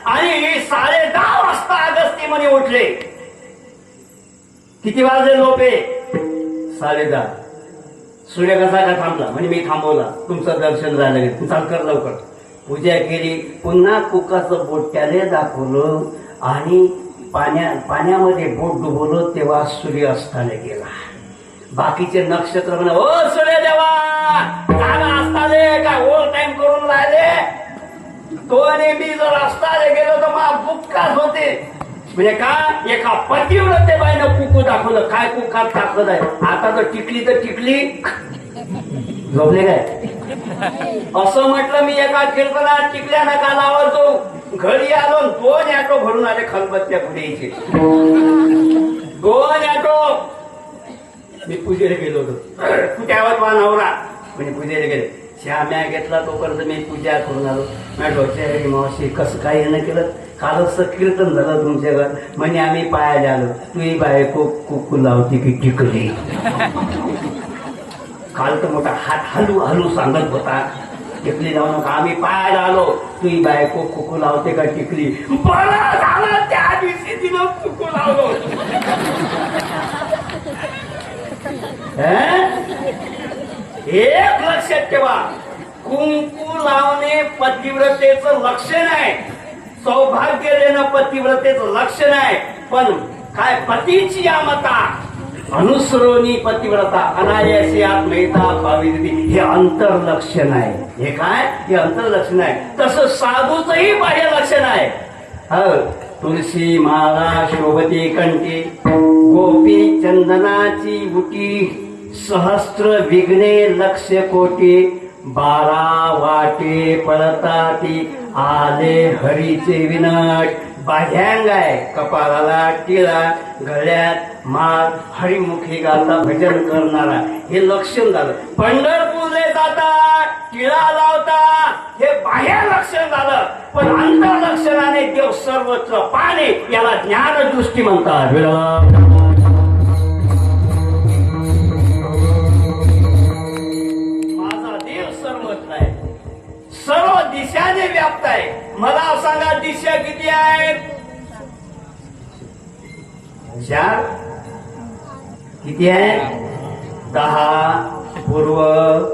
आणि 10:30 वाजता अगस्ती म्हणे उठले. किती वाजले लोपे? 10:30. सूर्य कसा का थांबला? म्हणजे मी थांबवला. तुमचं दर्शन झालं. चाल कर लवकर. पूजा केली. पुन्हा कुकाचं बोट त्याला दाखवलं आणि पाण्यामध्ये बोट डुबवलं. तेव्हा सूर्य अस्ताला गेला. बाकीचे नक्षत्र म्हणा ओ सूर्य देवा काना असताले काय ओव्हर टाइम करून राहिले. तो आणि मी जर अस्ताले गेलो तर मला बुक्काच होते. म्हणजे का? एका पतिव्रते बाईनं कुकू दाखवलं. काय कुकात दाखवत आहे? आता तर टिकली झोपले काय? असं म्हटलं मी एका कीर्तनात टिकल्या नका लावायचो. घरी आलो 2 ऑटो भरून आले खलबत्त्या पुढे. 2 ऑटो. मी पूजेला गेलो होतो. कुठ्यावर वा नवरा म्हणजे पूजेला गेले. श्याम्या घेतला तोपर्यंत मी पूजा करून आलो. म्हटलं मावशी कसं काय न केलं? कालच कीर्तन झालं तुमच्या घर. म्हणे आम्ही पायाला आलो. तुही बायको कुकू लावती की टिकली? काल तर मोठा हात हलू सांगत होता. टिकली जाऊ नका. आम्ही पायाला आलो. तुही बायको कुकू लावते का टिकली? बरं झालं त्या दिवशी तिनं कुकू लावलो. एक लक्षात ठेवा कुंकू लावणे पतिव्रतेचं लक्षण आहे. सौभाग्य देणं पतिव्रतेचं लक्षण आहे. पण काय पतीची आमता अनुसरोनी पतिव्रता अनायासी आत्महिता पावित्री हे अंतर्लक्षण आहे. हे काय? हे अंतर्लक्षण आहे. तसं साधूचंही बाह्य लक्षण आहे. तुळशी माला शोभती कंठी गोपी चंदनाची बुटी सहस्त्र विघ्ने लक्ष कोटी 12 वाटे पळताती आले हरीचे विनाश. बाह्यांग आहे. कपाळाला टिळा गळ्यात माळ हरिमुखी गाता भजन करणारा हे लक्षण झालं. पंढरपूरले जाता टिळा लावता हे बाह्य लक्षण झालं. पण अंतर्लक्षणाने देव सर्वत्र पाहणे याला ज्ञानदृष्टी म्हणतात. सर्व दिशाने व्याप्त आहे. मला सांगा दिशा किती आहेत? 4. किती आहे? 10. पूर्व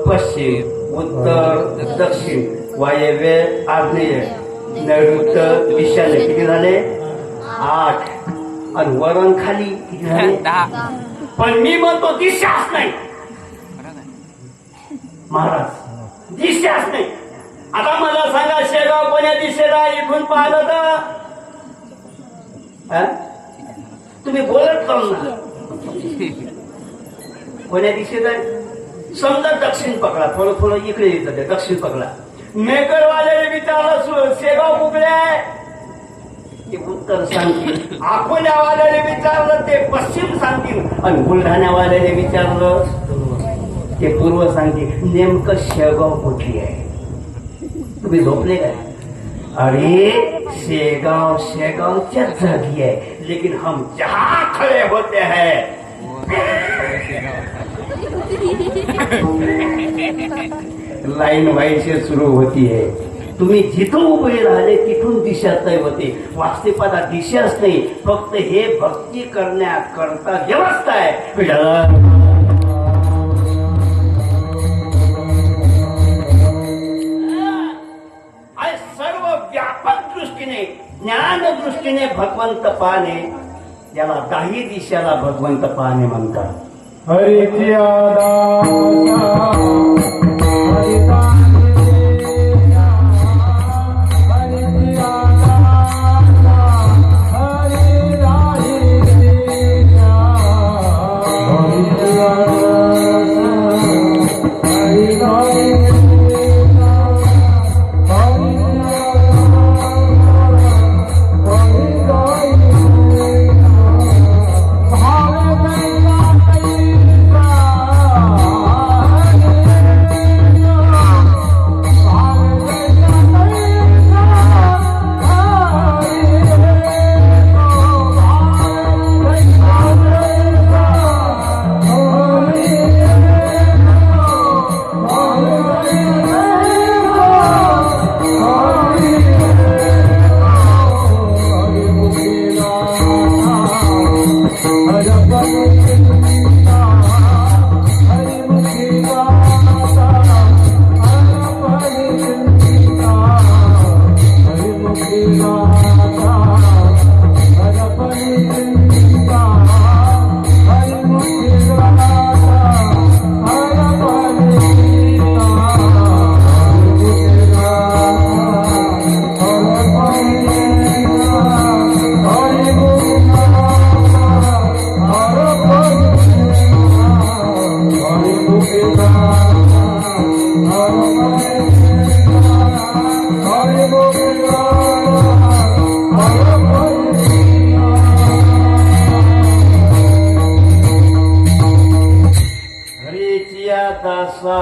पश्चिम उत्तर दक्षिण वायव्य आग्नेय नैऋत्य दिशाने किती झाले? 8. आणि वरण खाली किती झाले? 10. पण मी म्हणतो दिशाच नाही महाराज. दिशाच नाही. आता मला सांगा शेगाव कोण्या दिशेला इथून पाहिलं तर तुम्ही बोलत जाऊ ना. कोण्या दिशेत आहे? समजा दक्षिण पकडा, थोडं थोडं इकडे येतं ते दक्षिण पकडा. मेकरवाल्याने विचारलं शेगाव कुठे आहे, ते उत्तर सांगतील. अकोल्यावाल्याने विचारलं ते पश्चिम सांगतील, आणि बुलढाण्यावाल्याने विचारलं ते पूर्व सांगतील. नेमकं शेगाव कुठली आहे? तुम्ही झोपले काय? अरे शेगाव शेगावच्या जागी आहे, लेकिन हम जहां खड़े होते हैं लाईन व्हायची सुरू होती है. तुम्ही जिथून उभे राहिले तिथून दिशा तय होते. वास्तविकता दिशाच नाही, फक्त हे भक्ती करण्याकरता व्यवस्था आहे. सर्व व्यापक दृष्टीने ज्ञान दृष्टीने भगवंत पाहणे, याला दाही दिशाला भगवंत पाहणे म्हणतात. हरिची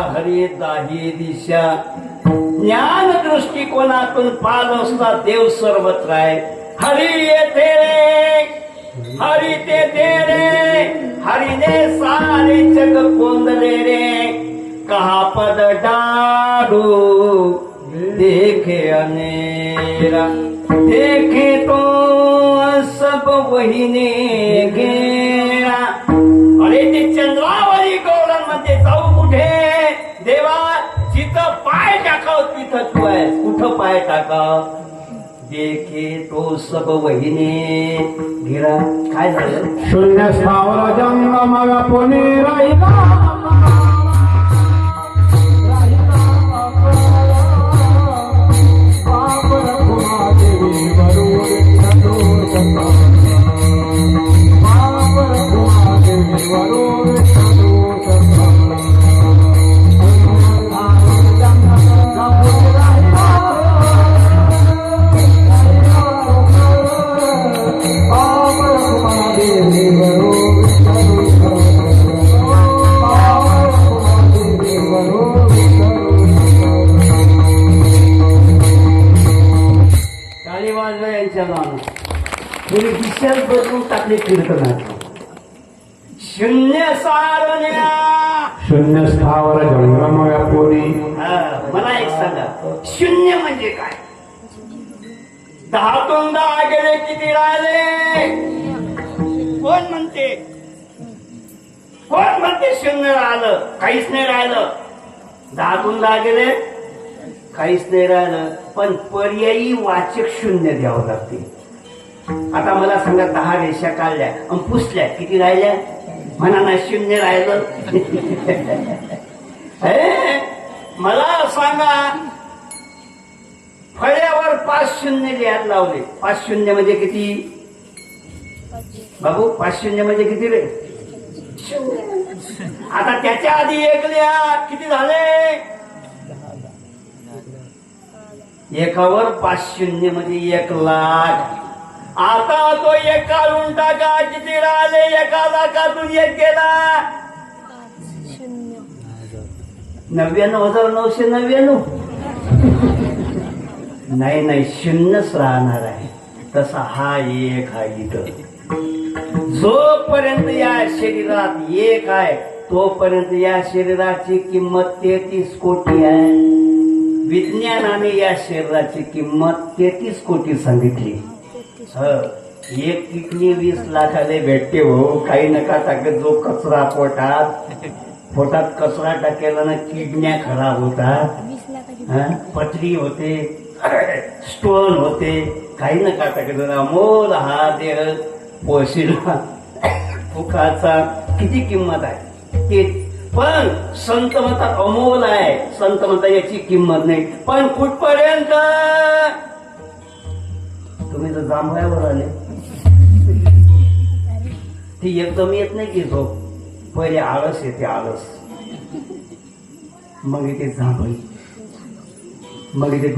हरी दाही दिशा. ज्ञान दृष्टिकोनातून पाहत असता देव सर्वत्र आहे. हरी येथे रे, हरी तेथे रे, हरीने सारे जग कोंदले रे. कहा पद डाडू देखे अनेरा, देखे तो सब वहीने घेरा. अरे ते चंद्रावरी गौरण मध्ये जाऊ कुठे देवा? जिथं पाय टाकाव तिथं तू आहेस. कुठं पाय टाकाव? देखे तो सब वहीने घेरा. काय झालं? शून्य स्थावर जंग मग पुणे राहिला. दिशाच बदलून टाकले कीर्तनात. शून्य सारण्या शून्य स्थावर जंगम व्यापोरी. मला एक सांगा, शून्य म्हणजे काय? 10तून 10 गेले किती राहिले? कोण म्हणते? कोण म्हणते शून्य राहिलं? काहीच नाही राहिलं. 10तून 10 गेले काहीच नाही राहिलं. पण पर्यायी वाचक शून्य द्यावं लागते. आता मला सांगा, 10 रेषा काढल्या आणि पुसल्या, किती राहिल्या? म्हणा ना, शून्य राहिलं. मला सांगा, फळ्यावर 5 शून्य लिहायला लावले. 5 शून्य म्हणजे किती? बाबू 5 शून्य म्हणजे किती रे? आता त्याच्या आधी एक लिहा, किती झाले? एकावर 5 शून्य म्हणजे 1,00,000. आता तो एक काढून टाका, किती राहिले? 1,00,000 एक गेला 99,999. नाही शून्यच राहणार आहे. तसा हा एक आहे इथं. जोपर्यंत या शरीरात एक आहे तोपर्यंत या शरीराची किंमत 33 कोटी आहे. विज्ञानाने या शरीराची किंमत 33 कोटी सांगितली. एक किडनी 20 लाखाले भेटते हो. काही नका टाकत. जो कचरा पोटात कचरा टाकेला ना किडन्या खराब होतात, पथरी होते, स्टोन होते. काही नका टाकत. अमोल हा देह पोशीला फुकाचा किती किंमत आहे ते. पण संत म्हणतात अमोल आहे. संत म्हणतात याची किंमत नाही. पण कुठपर्यंत? तुम्ही तर जांभळ्यावर आले. ती एकदम येत नाही की झोप. पहिले आळस येते, आळस, मग येते जांभळी, मग येते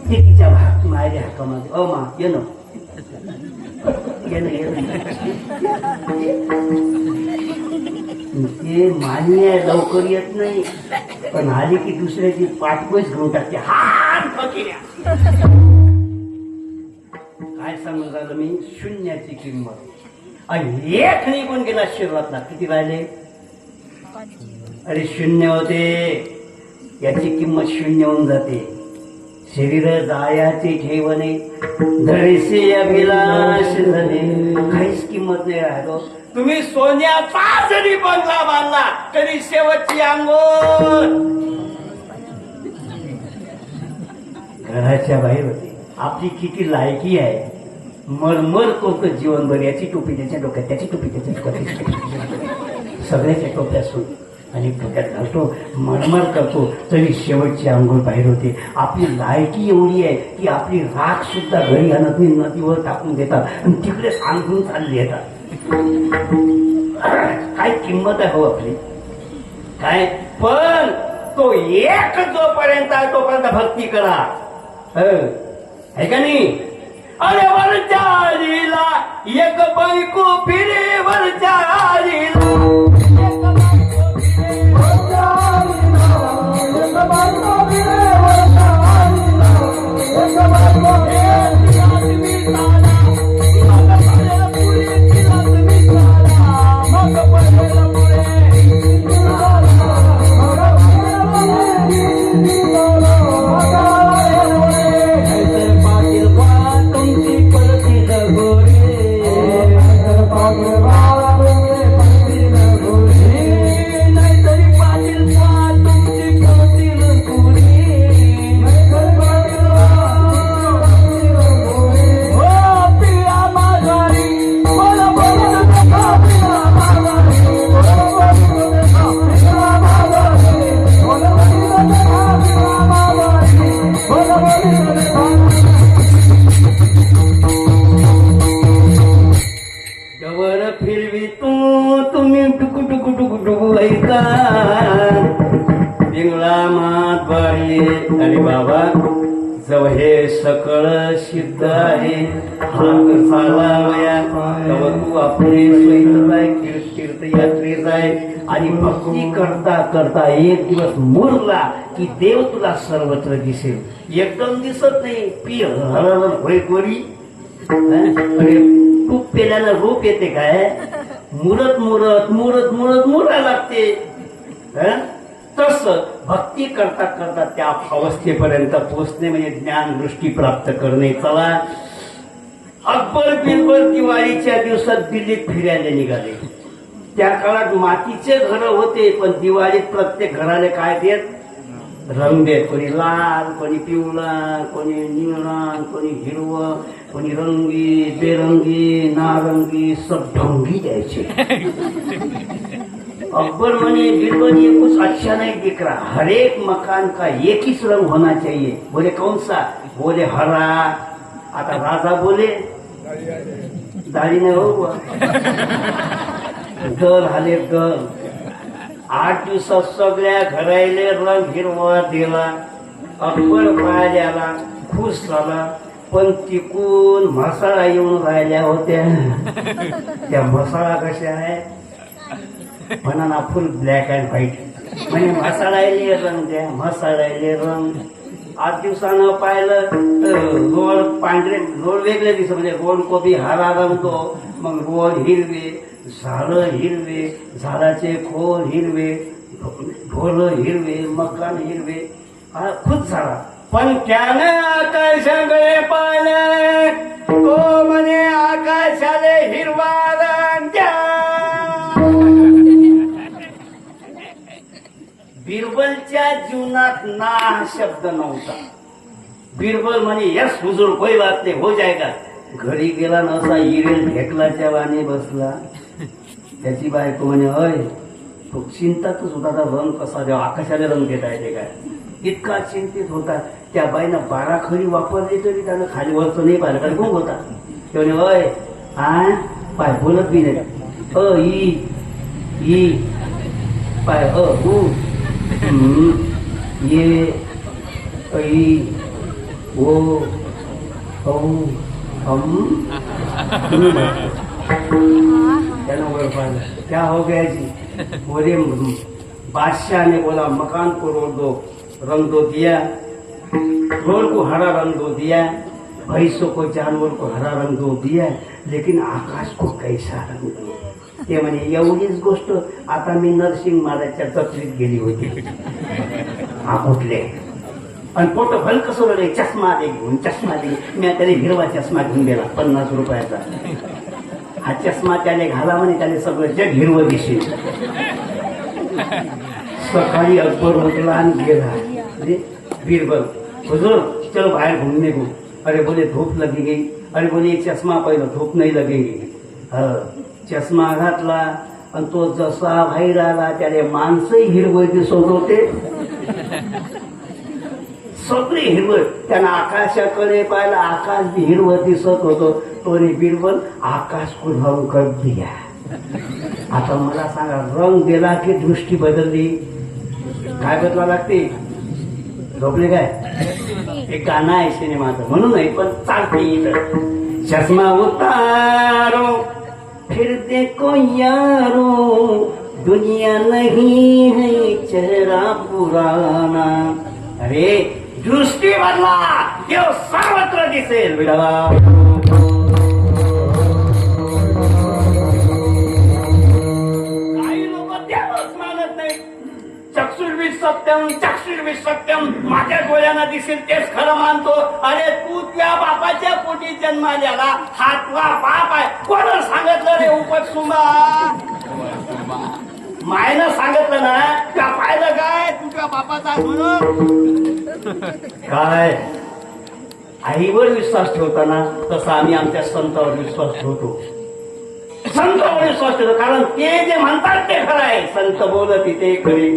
ते तिच्या भाग मायरे हाकामध्ये मा येणं ते मान्य आहे. लवकर येत नाही, पण आली की दुसऱ्याची पाठपोच घेऊन टाकते. हात फकिऱ्या. काय सांगून झालं मी? शून्याची किंमत. आणि एक निघून गेला शरीरातला, किती राहिले? अरे शून्य होते. याची किंमत शून्य होऊन जाते. शरीर जायाचे ठेवणे धरेसे अभिलाष झाले. काहीच किंमत नाही राहिलो. तुम्ही सोन्याचा जरी बंगला बांधला तरी शेवटची अंघोळ घराच्या बाहेर होते. आपली किती लायकी आहे. मरमर करतो जीवनभर. याची टोपी त्याच्या डोक्यात, त्याची टोपी त्याच्या डोक्यात, सगळ्याच्या टोप्या सूट आणि डोक्यात घालतो, मरमर करतो, तरी शेवटची अंघोळ बाहेर होते. आपली लायकी एवढी आहे की आपली राख सुद्धा घरी आणत नाही, नदीवर टाकून देतात आणि तिकडे सांगून चालली येतात. काय किंमत आहे हो आपली, काय? पण तो एक जोपर्यंत आहे तोपर्यंत भक्ती करा, है का नाही? अरे वरच्या आलीला एक बायको फिरे, वरच्या आलीला अरे बाबा जव हे सकळ सिद्ध आहे, हात चालावया तव तू आपले स्वैत तीर्थयात्रेत आहे. आणि भक्ती करता करता एक दिवस मुरला की देव तुला सर्वत्र दिसेल. एकदम दिसत नाही. पी होय. अरे खूप पेल्यानं रूप येते काय? मुरत मुरत मुरत मुरत मुरा लागते. तस भक्ती करता करता त्या अवस्थेपर्यंत पोहोचणे म्हणजे ज्ञान दृष्टी प्राप्त करणे. चला, अकबर बिरबल दिवाळीच्या दिवसात दिल्लीत फिरायला निघाले. त्या काळात मातीचे घर होते, पण दिवाळीत प्रत्येक घराला काय देत? रंग देत. कोणी लाल, कोणी पिवळा, कोणी निळा, कोणी हिरवं, कोणी रंगी, बेरंगी, नारंगी, सब ढंगी द्यायचे. अकबर मने बिरबल ये कुछ अच्छा नहीं दिख रहा, हर एक मकान का एक ही रंग होना चाहिए. बोले कौन सा? बोले हरा, आता राजा बोले दाढी नाही हो बुवा. दल आले दल. 8 दिवसात सगळ्या घरायले रंग हिरवा दिला. अकबर पाहिल्याला खुश झाला. पण तिकून म्हसाळा येऊन राहिल्या होत्या. त्या म्हसाळा कशा आहे म्हणा ना, फुल ब्लॅक अँड व्हाईट. म्हणजे म्हसाळायले रंग द्या, म्हसाळायले रंग. 8 दिवसानं पाहिलं तर रोड पांढरे, रोड वेगळे दिसत. म्हणजे रोड कोबी हरा रंगतो, मग रोड हिरवे, झाडं हिरवे, झाडाचे खोल हिरवे, ढोलं हिरवे, मकान हिरवे. खुश झाला. पण त्याने आकाशाकडे पाहिले, तो म्हणे आकाशाले हिरवा रंग द्या. बिरबलच्या जीवनात ना हा शब्द नव्हता. बिरबल म्हणे यस हुजूर, कोई बात नाही, हो जाएगा. घरी गेला ना, असा इरेल ढेकलाच्या वाणी बसला. त्याची बायको म्हणे अय तो चिंतातच होता, रंग कसा द्यावा, आकाशाला रंग देता येते काय, इतका चिंतित होता. त्या बाईनं 12 खडी वापरली तरी त्यानं खाली वरचं नाही पाहिलं, कारण खूप होता. ते म्हणे अय पाय बोलत बी नाही. ई पाय ये ऐ ओ त्यानं वर पाहिलं. क्या हो गया जी? बोले बादशाह ने बोला मकान को रंग दो दिया, रोड को हरा रंग दो दिया, भैंसों को जानवर को हरा रंग दो दिया, लेकिन आकाश को कैसा रंग दो. ते म्हणे एवढीच गोष्ट. आता मी नरसिंग महाराजच्या जत्रेत गेली होती. कुठले आणि पोट भल कसं रडे, चष्मा दे घेऊन, चष्मा दे. मी त्याने हिरवा चष्मा घेऊन गेला 50 रुपयाचा. हा चष्मा त्याने घाला म्हणे, त्याने सगळं जग हिरवं दिसेल. सकाळी अकबर उठला आणि गेला. बीरबल हुजूर चलो बाहर घूमने को. अरे बोले धूप लगी गई. अरे बोले चष्मा पहिलं, धूप नाही लगेगी. चष्मा घातला आणि तो जसा बाहेर आला त्याने माणसंही हिरवं दिसत होते, सगळे हिरवं. त्यानं आकाशाकडे पाहिलं, आकाश बी हिरवं दिसत होतं. तो बिरबल आकाश को रंग कर दिया. आता मला सांगा, रंग दिला की दृष्टी बदलली? काय बदला लागते? झोपले काय? एक गाणं आहे सिनेमाचं, म्हणून नाही पण चालते इथं. चष्मा उतारो फिर देखो यारो, दुनिया नहीं है चेहरा पुराना. अरे दृष्टी बदला, देव सर्वत्र दिसेल. विडावा चक्षुर्वी सत्यम, माझ्या डोळ्यांना दिसेल तेच खरं मानतो. अरे तू त्या बापाच्या पोटी जन्माला, हा तुझा बाप आहे. कोण सांगितलं रे उपसुंबा? मायनं सांगितलं ना, त्या पाहिलं काय तुझ्या बापाचा म्हणून. काय आईवर विश्वास ठेवताना तसा आम्ही आमच्या संतावर विश्वास ठेवतो. संतावर विश्वास ठेवतो, कारण ते जे म्हणतात ते खरं आहे. संत बोलत तिथे खरी,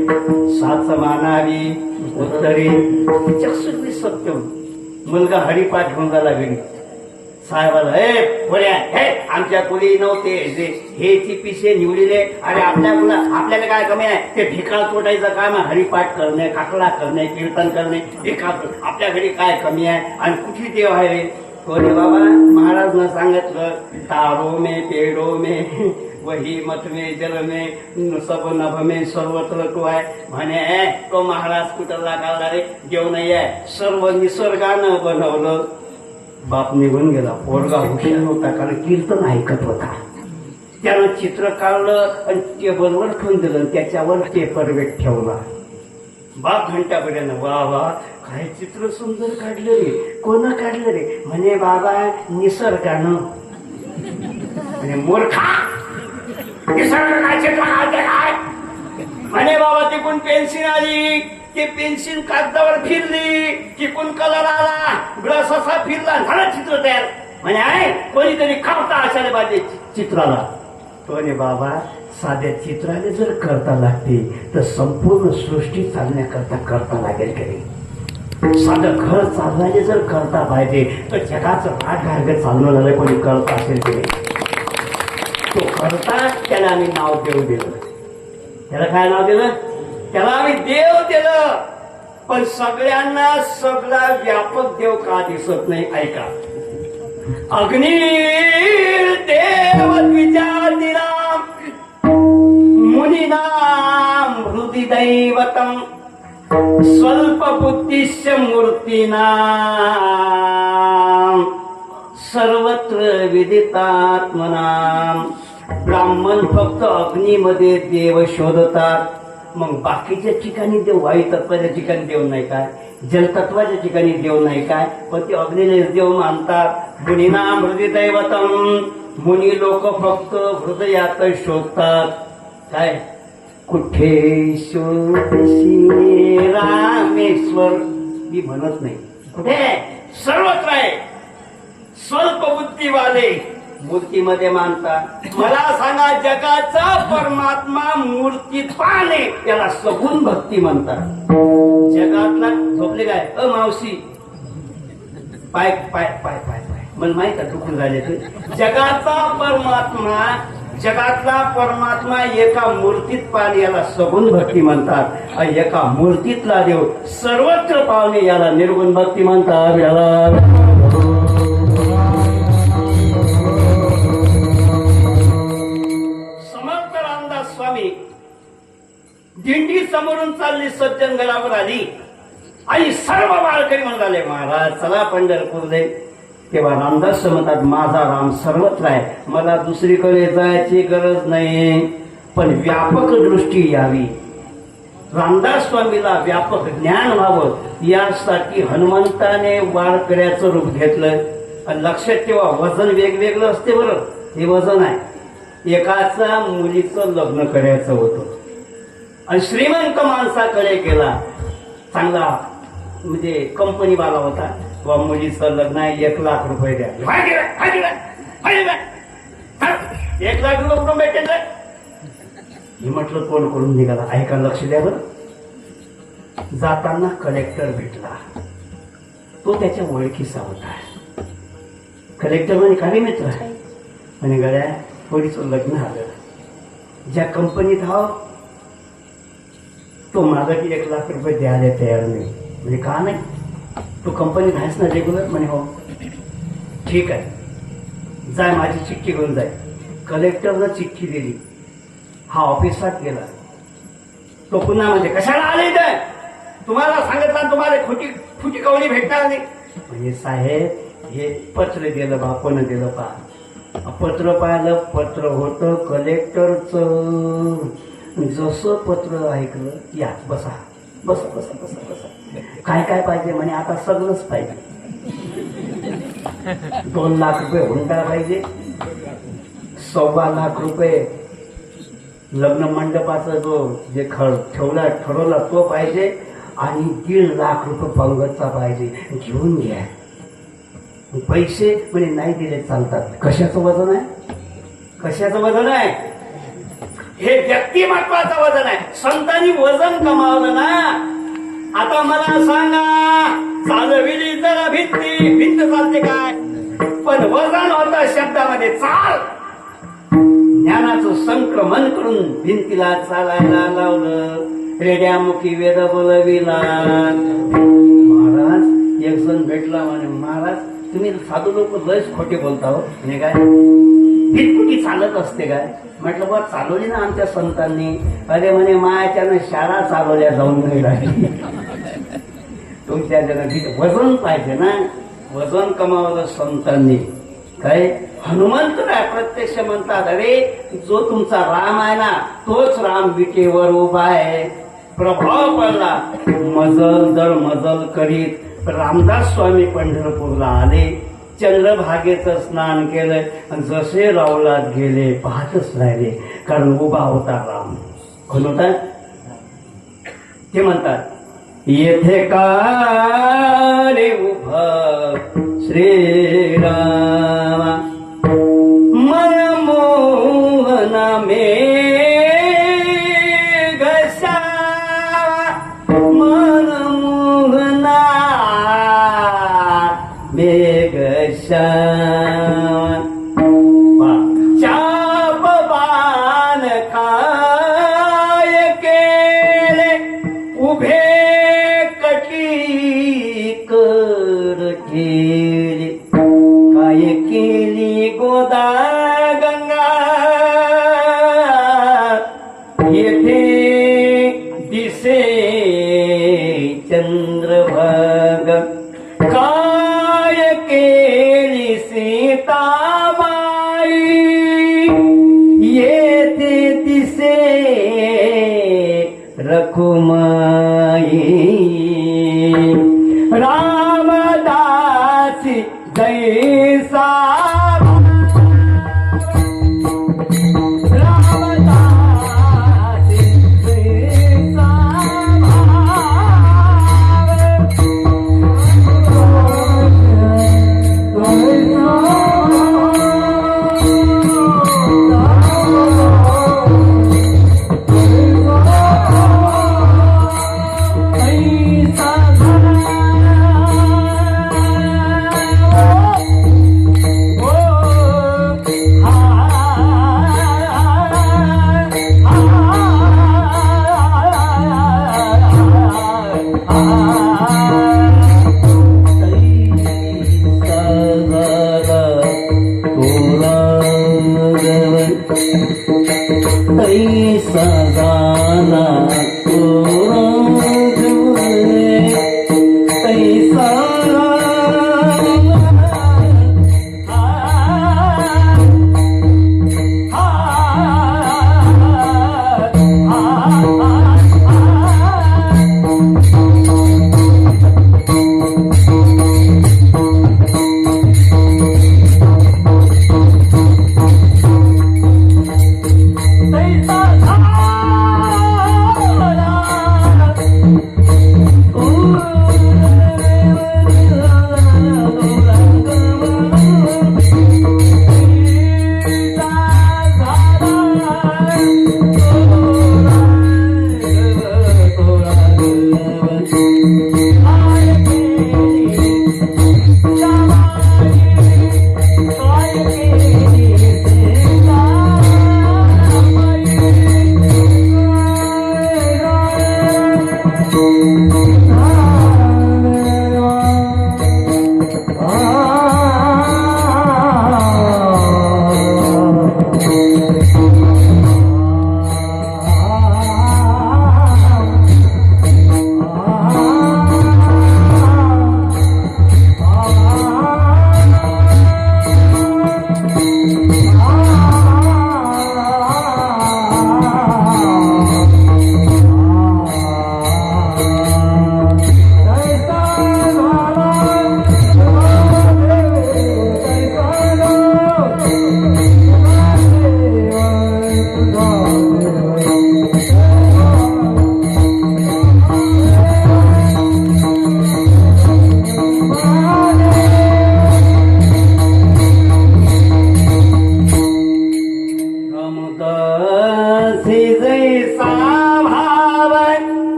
साच मानावी उत्तरे. चक्षुर्वी सत्यम. मुलगा हरिपाठ घेऊन झाला घरी. साहेबाला हे आमच्या कुली नव्हते हे ची पिसे निवडले. अरे आपल्याला काय कमी आहे? ते भिकाळ तोडायचं काम आहे. हरिपाठ करणे, काकडा करणे, कीर्तन करणे, भिकाळ. आपल्या घरी काय कमी आहे? आणि कुठली देव आहे रे? कोणी बाबा महाराजनं सांगितलं, तारो में पेड़ो में वही मत में जल में सब नभ में सर्वत्र तो आहे. म्हणे तो महाराज कुठला काढला रे? देव नाही आहे, सर्व निसर्गानं बनवलं. बाप निघून गेला. पोरगा हुशार होता, कारण कीर्तन ऐकत होता. त्यानं चित्र काढलं आणि टेबलवर ठेवून दिलं, त्याच्यावर पेपर वेट ठेवला. बाप घंटापर्यंत वा वा काय चित्र सुंदर काढलं रे. कोण काढलं रे? म्हणे बाबा निसर्गानं. म्हणे मूर्खा, निसर्ग काय चित्र काढते काय? म्हणे बाबा तिकून पेन्सिल आली, ते पेन्सिल कागदावर फिरली, तिकून कलर आला, ब्रश असा फिरला, झालं चित्र तयार. म्हणे आहे कोणीतरी खावता असायला पाहिजे चित्राला. तो बाबा साध्या चित्राने जर करता लागते तर संपूर्ण सृष्टी चालण्याकरता करता लागेल कधी. साधं घर चालवायला जर करता पाहिजे तर जगाचं राजगार्ग चालणं झालं कोणी करत असेल ते तो करता त्याला आम्ही नाव देव दिलं. त्याला काय नाव दिलं? त्याला आम्ही देव दिलं. पण सगळ्यांना सगळा व्यापक देव का दिसत नाही? ऐका. अग्नी देव द्विजातिरा मुनीनाम हृदि दैवतम स्वल्प बुद्धिश्च मूर्तीनाम सर्वत्र विदितात्मनाम. ब्राह्मण फक्त अग्नीमध्ये देव शोधतात. मग बाकीच्या ठिकाणी देव, वायुतत्वाच्या ठिकाणी देव नाही काय, जलतत्वाच्या ठिकाणी देव नाही काय, पण ते अग्नीला देव मानतात. मुनीनाम हृदय दैवतम. मुनी लोक फक्त हृदयात शोधतात. काय? कुठे शोधशी रामेश्वर. मी म्हणत नाही कुठे, सर्वत्र आहे. स्वल्प बुद्धिवाले मूर्तीमध्ये मानतात. मला सांगा, जगाचा परमात्मा मूर्तीत पाहणे याला सगुण भक्ती म्हणतात. जगातला झोपले काय मावशी, पाय पाय पाय पाय पाय, मला माहित आहे दुखून झाले ते. जगातला परमात्मा एका मूर्तीत पाहणे याला सगुण भक्ती म्हणतात. आणि एका मूर्तीतला देव सर्वत्र पाहणे याला निर्गुण भक्ती म्हणतात. याला दिंडी समोरून चालली, सज्जनगडावर आली आणि सर्व वारकरी म्हणाले, महाराज चला पंढरपूर दे. तेव्हा रामदास म्हणतात, माझा राम सर्वत्र आहे, मला दुसरीकडे जायची गरज नाही, पण व्यापक दृष्टी यावी. रामदास स्वामीला व्यापक ज्ञान व्हावं यासाठी हनुमंताने वारकऱ्याचं रूप घेतलं. आणि लक्षात ठेवा, वजन वेगवेगळं असते बरं. हे वजन आहे. एकाचा मुलीचं लग्न करायचं होतं आणि श्रीमंत माणसाकडे गेला, चांगला म्हणजे कंपनीवाला होता. व मुलीचं लग्न आहे, 1 लाख रुपये द्या. 1 लाख रुपये कुठून भेटेल? मी म्हटलं कोण करून निघाला. ऐका, लक्ष द्या बरं. जाताना कलेक्टर भेटला. तो त्याच्या ओळखीचा होता. कलेक्टर म्हणे, काय मित्र म्हणे, गड्या पोरीचं लग्न आलं, ज्या कंपनीत हाव तो माझा की 1 लाख रुपये द्यायला तयार नाही. म्हणजे का नाही? तो कंपनीत आहेस ना रेग्युलर? म्हणे हो. ठीक आहे, जाय माझी चिठ्ठी घेऊन जाय. कलेक्टरनं चिठ्ठी दिली. हा ऑफिसात गेला. तो पुन्हा म्हणजे, कशाला आले इथे? तुम्हाला सांगितलं तुम्हाला फुटी कवणी भेटणार नाही. म्हणजे साहेब, हे पत्र दिलं बा, कोण दिलं पा. पत्र पाहिलं, पत्र होतं कलेक्टरचं. जसं पत्र ऐकलं, या बसा बसा बसा बसा बसा. काय काय पाहिजे म्हणे? आता सगळंच पाहिजे. 2 लाख रुपये हुंडा पाहिजे, 1.25 लाख रुपये लग्न मंडपाचा जो जे ठरवला तो पाहिजे, आणि 1.5 लाख रुपये पंगतचा पाहिजे. घेऊन घ्या. पैसे म्हणजे नाही दिले चालतात. कशाचं वजन आहे? कशाचं वजन आहे? हे व्यक्तिमत्वाचं वजन आहे. संतांनी वजन कमावलं ना. आता मला सांगा, चालविली जरा भिंत चालते काय? पण वजन होतं शब्दामध्ये चाल. ज्ञानाचं संक्रमण करून भिंतीला चालायला लावलं. रेड्यामुखी वेद बोलविला. महाराज एक जण भेटला म्हणे, महाराज तुम्ही साधू लोक लयच खोटे बोलता हो. म्हणजे काय भीत कुठे चालत असते काय? म्हटलं बा चालवली ना आमच्या संतांनी. अरे म्हणे, मायाच्यानं शाळा चालवल्या जाऊन नाही राहिली. तुमच्या जण भीत वजन पाहिजे ना. वजन कमावलं संतांनी. काय हनुमंत काय प्रत्यक्ष म्हणतात, अरे जो तुमचा राम आहे ना, तोच राम विटेवर उभा आहे. प्रभाव पडला. मजल दर मजल करीत रामदास स्वामी पंढरपूरला आले. चंद्रभागेचं स्नान केलं आणि जसे रावलात गेले पाहतच राहिले, कारण उभा होता राम. कोण होता? ते म्हणतात, येथे का रे उभा श्रीराम मनमोहना मे घसा मनमोहना चंद्रभाग काय केली सीताबाई येथे दिसे रखुमाई रामदासी जैसा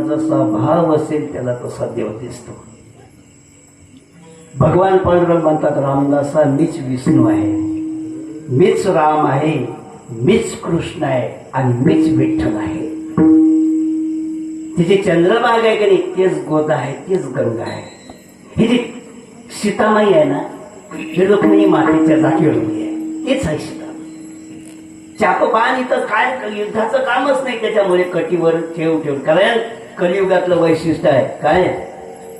जसा भाव असेल त्याला तसा देव दिसतो. भगवान पांडुरंग म्हणतात रामदासा मीच विष्णू आहे, मीच राम आहे, मीच कृष्ण आहे आणि मीच विठ्ठल आहे. तिची चंद्रभाग आहे की नाही तेच गोदा आहे, तेच गंगा आहे. ही जी सीतामाई आहे ना ही रुक्मिणी मातेच्या जागेवर आहे, तेच आहे सीता. चापपान इथं काय युद्धाचं कामच नाही, त्याच्यामुळे कटीवर ठेव कारण कलियुगातलं वैशिष्ट्य आहे काय,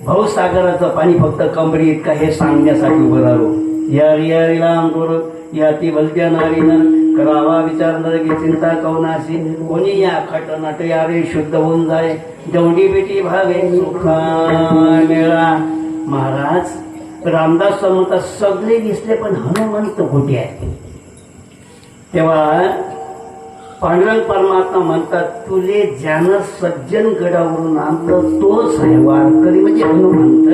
भवसागराचं पाणी फक्त कमरी इतका हे सांगण्यासाठी उभं राहिलो. या राम गुरु या ती भलत्या नारीनं करावा विचार नरगी चिंता कवनाशी कोणी या खट नट यावे शुद्ध होऊन जाय दौंडी बेटी भावे सुखा मेळा. महाराज रामदास म्हणतात सगळे दिसले पण हनुमंत कुठे आहे. तेव्हा पांडुरंग परमात्मा म्हणतात तुले ज्यानं सज्जन गडावरून आणलं तोच आहे वारकरी म्हणजे हनुमंत.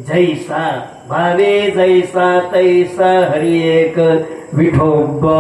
जैसा भावे जैसा तैसा हरी एक विठोबा.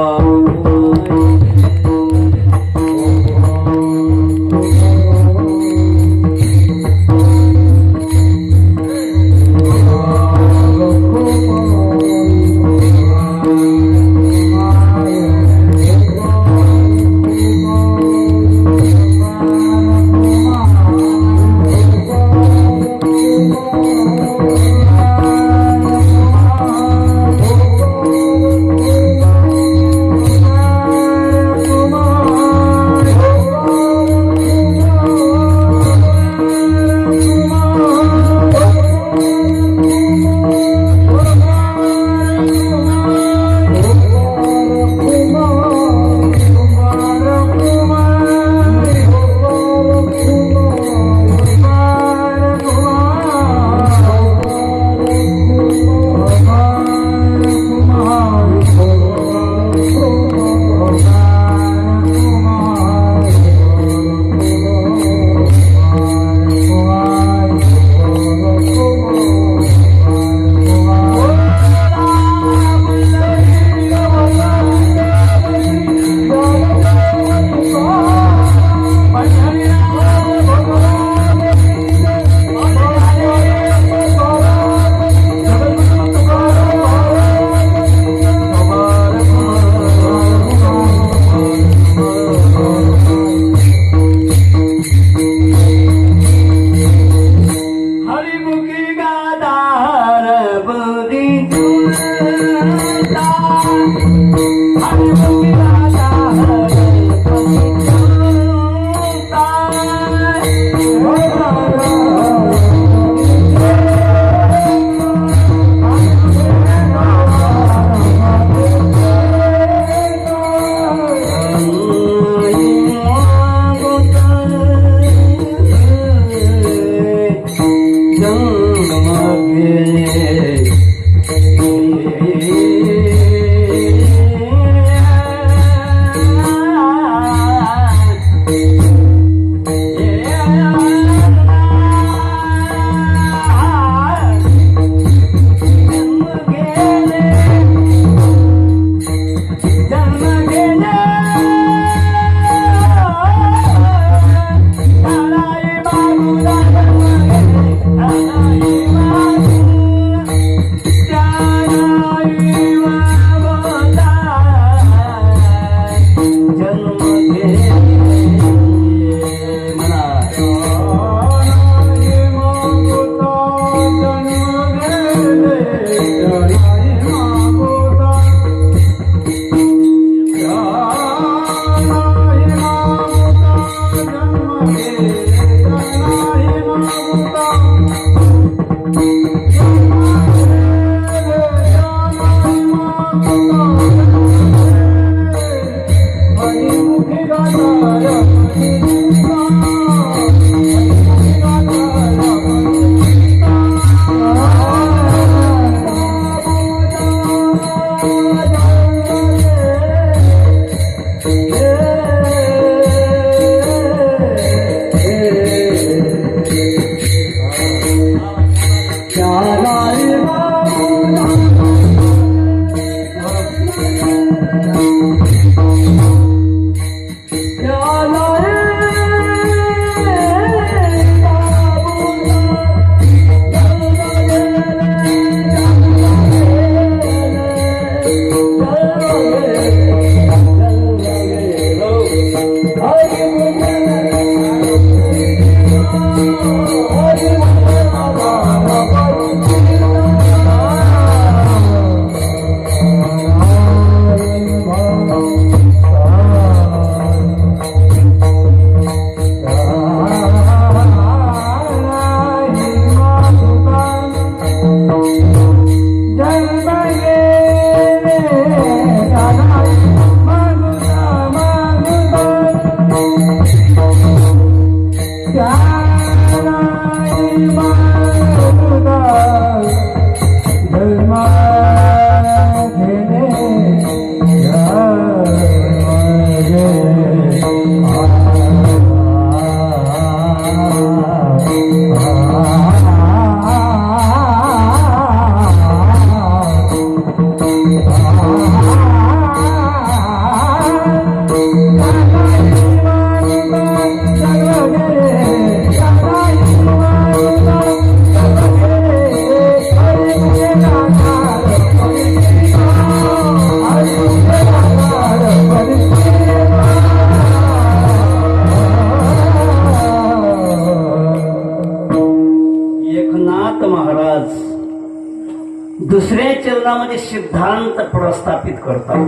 दुसऱ्या चरणामध्ये सिद्धांत प्रस्थापित करतात.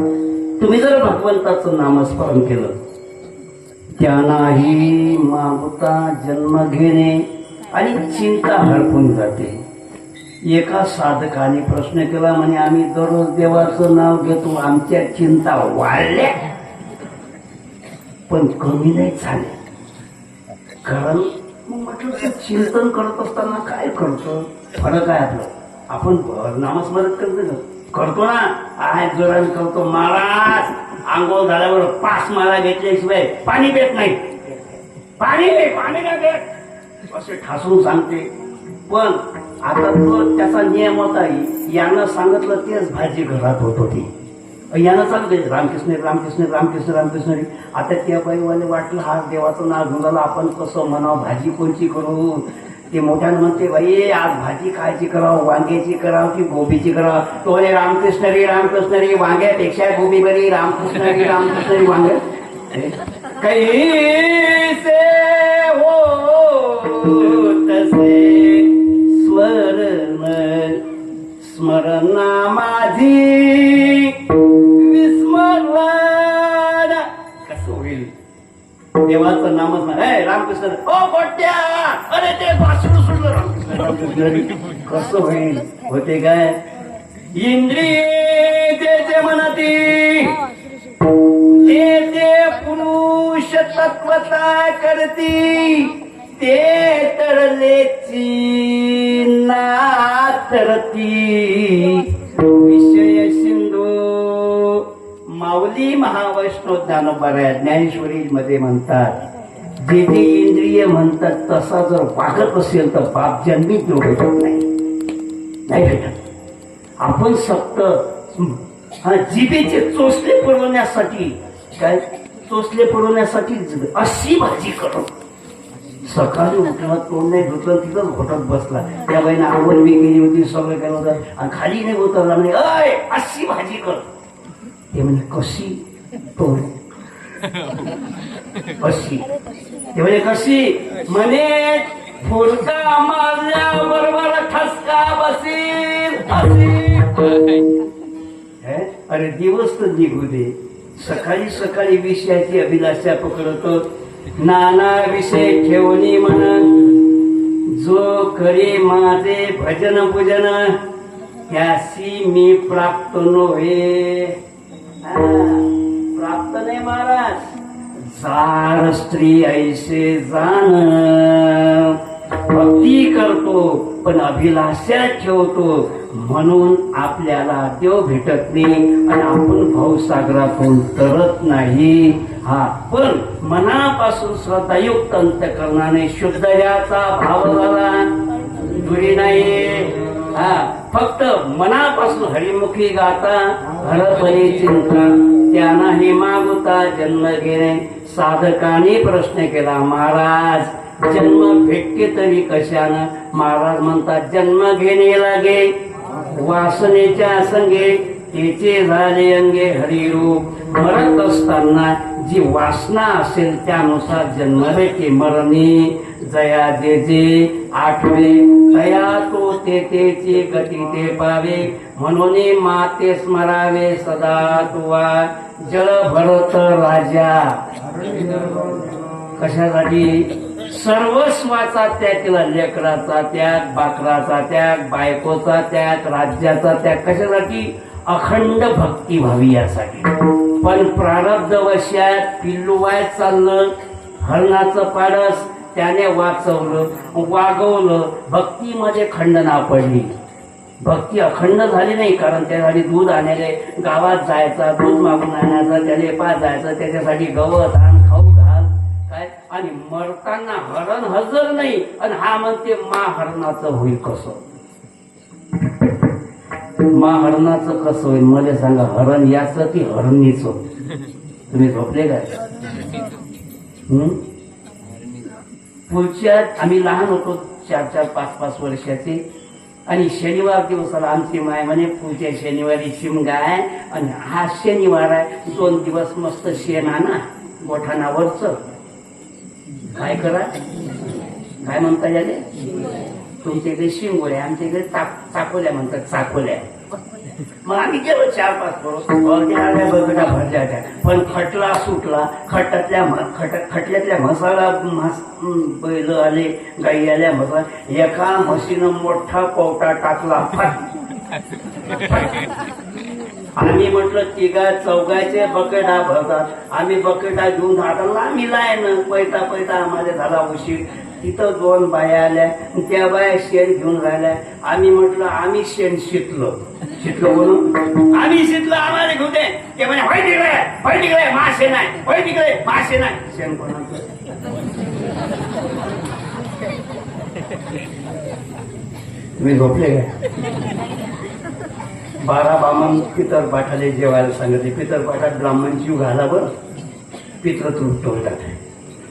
तुम्ही जर भगवंताचं नामस्मरण केलं, त्यांनाही मागुता जन्म घेणे आणि चिंता हरपून जाते. एका साधकाने प्रश्न केला, म्हणे आम्ही दररोज देवाचं नाव घेतो, आमच्या चिंता वाढल्या पण कमी नाही झाल्या. कारण मग म्हटलं ते चिंतन करत असताना काय करतो, फरक आहे आपलं. आपण नामस्मरण करतो ना, आहे जोराने करतो. महाराज आंघोळ झाल्यावर 5 माळा घेतल्याशिवाय पाणी पेत नाही, पाणी नाही पेत असे ठासून सांगते. पण आता तो त्याचा नियम होता, यानं सांगितलं तेच भाजी घरात होत होती. यानं सांगते रामकृष्ण रामकृष्ण रामकृष्ण रामकृष्ण. आता त्या बाईवाले वाटलं हा देवाचं नाव घेऊन आला, आपण कसं म्हणावं, भाजी कोणची करू. ते मोठ्यानं म्हणते, बाई आज भाजी खायची करावं, वांग्याची करावं की गोबीची करावं. तो रामकृष्ण रे वांग्यापेक्षा गोबी बरी, रामकृष्ण रे वांग. कैसे हो तसे स्मरण स्मरणा माझी विस्मरण देवाचं नामच नाही. रामकृष्ण ओ कोट्या, अरे ते वासरू सोडलं. रामकृष्ण कसं होईल? होते काय? इंद्रिय ते म्हणती, ते पुरुष तत्वता करती, ते तरलेची ना तरती. विषय सिंधू माऊली महावैष्णव ज्ञानोबा ज्ञानेश्वरी मध्ये म्हणतात, जे जे इंद्रिय म्हणतात तसा जर वागत असेल तर पाप जन्मी तो भेटत नाही भेटत. आपण फक्त जिभेचे चोचले पुरवण्यासाठी काय चोचले पुरवण्यासाठी अशी भाजी करू. सकाळी उठला तोंड नाही धुतलं, तिथंच घोटत बसला. त्या बाईने आवड बी केली होती, सगळं केलं होतं आणि खाली नाही उतरला. म्हणे अय अशी भाजी कर. ते म्हणे कशी? तो अशी. ते म्हणे कशी? म्हणे फुरका मारल्याबरोबर ठसका बसेल अशी. अरे दिवस तर निघू दे. सकाळी सकाळी विषयाची अभिलाषा पकडतो. नाना विषय ठेवणी म्हणून जो करे माझे भजन पूजन, त्याशी मी प्राप्त नव्हे. प्राप्त नाही महाराज. जार स्त्री ऐसे जाण. भक्ती करतो पण अभिलाषा ठेवतो म्हणून आपल्याला देव भेटत नाही आणि आपण भावसागरातून तरत नाही. हा पण मनापासून श्रद्धायुक्त अंतःकरणाने शुद्ध याचा भाव झाला दुरी नाही. हा फक्त मनापासून हरिमुखी गाता हरपणे चिंता, त्यांना हे मागुता जन्म घेणे. साधकाने प्रश्न केला, महाराज जन्म भेटते तरी कशानं? महाराज म्हणतात, जन्म घेणे लागे वासनेच्या संगे, त्याचे झाले अंगे हरिरूप. मरत असताना जी वासना असेल त्यानुसार जन्म भेटे. मरणे जया जे जे आठवे, तया तो तेची गती ते पावे. म्हणून माते स्मरावे सदा तुवा. जळ भरत राजा. कशासाठी? सर्वस्वाचा त्याग केला. लेकराचा त्याग, बाकराचा त्याग, बायकोचा त्याग, राज्याचा त्याग. कशासाठी? अखंड भक्ती व्हावी यासाठी. पण प्रारब्ध वशात पिल्लू वायत चाललं. हरणाचं पाडस त्याने वाचवलं, वागवलं. भक्तीमध्ये खंडना पडली. भक्ती अखंड झाली नाही, कारण त्यासाठी दूध आणायला गावात जायचा, दूध मागून आणायचा, त्याने पास जायचं, त्याच्यासाठी गवत आण, खाऊ घाल काय. आणि मरताना हरण हजर नाही. आणि हा म्हणते मा हरणाचं होईल कसं? मा हरणाचं कसं होईल? मला सांगा, हरण याचं की हरणीचं? तुम्ही झोपले काय? पुढच्या आम्ही लहान होतो, 4-4, 5-5 वर्षाचे. आणि शनिवार दिवसाला आमची माय म्हणे पुढच्या शनिवारी शिमगा आहे आणि हा शनिवार आहे, 2 दिवस मस्त शेण आणा गोठाणावरच. काय करा? काय म्हणता याले? तुमच्या इकडे शिंगोळ्या, आमच्या इकडे चाकोल्या म्हणतात, चाकोल्या. मग आम्ही गेलो 4-5 बघटा भरल्या त्या. पण खटला सुटला. खटल्यातल्या म्हसाला बैल आले, गाई आल्या म्हसा. एका म्हशीनं मोठा पवटा टाकला. आम्ही म्हटलं तिघा चौघाचे बकेटा भरतात. आम्ही बकेटा घेऊन हाताला आम्ही लायन पैता आम्हाला झाला उशीर. तिथं 2 बाया आल्या. त्या बाया शेण घेऊन राहिल्या. आम्ही म्हटलं आम्ही शेण शिकलो म्हणून आम्ही शिकलो, आम्हाला घेऊ दे. ते म्हणे होय तिकडे मासे नाही, होय तिकडे मासे नाही. शेण कोणाचं? तुम्ही झोपले काय? 12 बामण पितर पाठाले जेवायला सांगितले. पितर पाठात ब्राह्मण जीव घाला बरं. पित्र तृप्त होतात.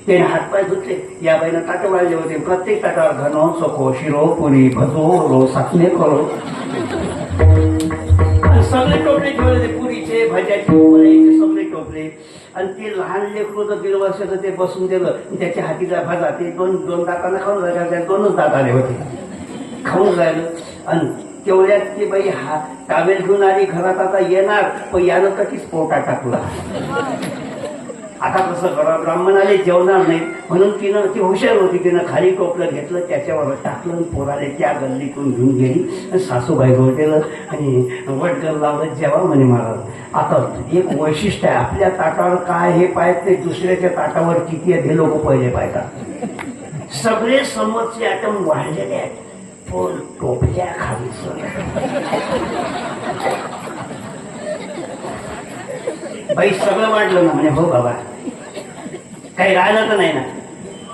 त्याने हातपाय धुतले. या बाईनं ताट वाढले होते. प्रत्येक ताटावर घनो सखो शिरो पुरी भजो रो साखने करो. सगळे टोपले ठेवले होते, पुरीचे, भज्याचे, वड्याचे सगळे टोपले. आणि ते लहान लेकरू होतं 1.5 वर्षाचं, ते बसून दिलं. त्याच्या हातीला भजा. ते 2 दातांना खाऊन राहिलं. 2च दात आले होते, खाऊन राहिलं. आणि तेवढ्यात ती बाई हा टावेल घेऊन आली घरात. आता येणार, पण यानं कधीच पोटा टाकला. आता कसं करा, ब्राह्मण आले जेवणार नाही म्हणून तिनं, ती हुशार होती, तिनं खाली टोपलं घेतलं, त्याच्यावर टाकलं, पोराले त्या गल्लीतून घेऊन गेली आणि सासूबाई केलं आणि वटकर लावलं, जेव्हा म्हणे महाराज. आता एक वैशिष्ट्य आहे, आपल्या ताटावर काय हे पाहत नाही, दुसऱ्याच्या ताटावर किती आहे हे लोक पहिले पाहतात. सगळे समोरचे आयटम वाढलेले आहेत, पण टोपल्या खाली बाई सगळं वाढलं ना म्हणे. हो बाबा, काही राहिलं तर नाही ना?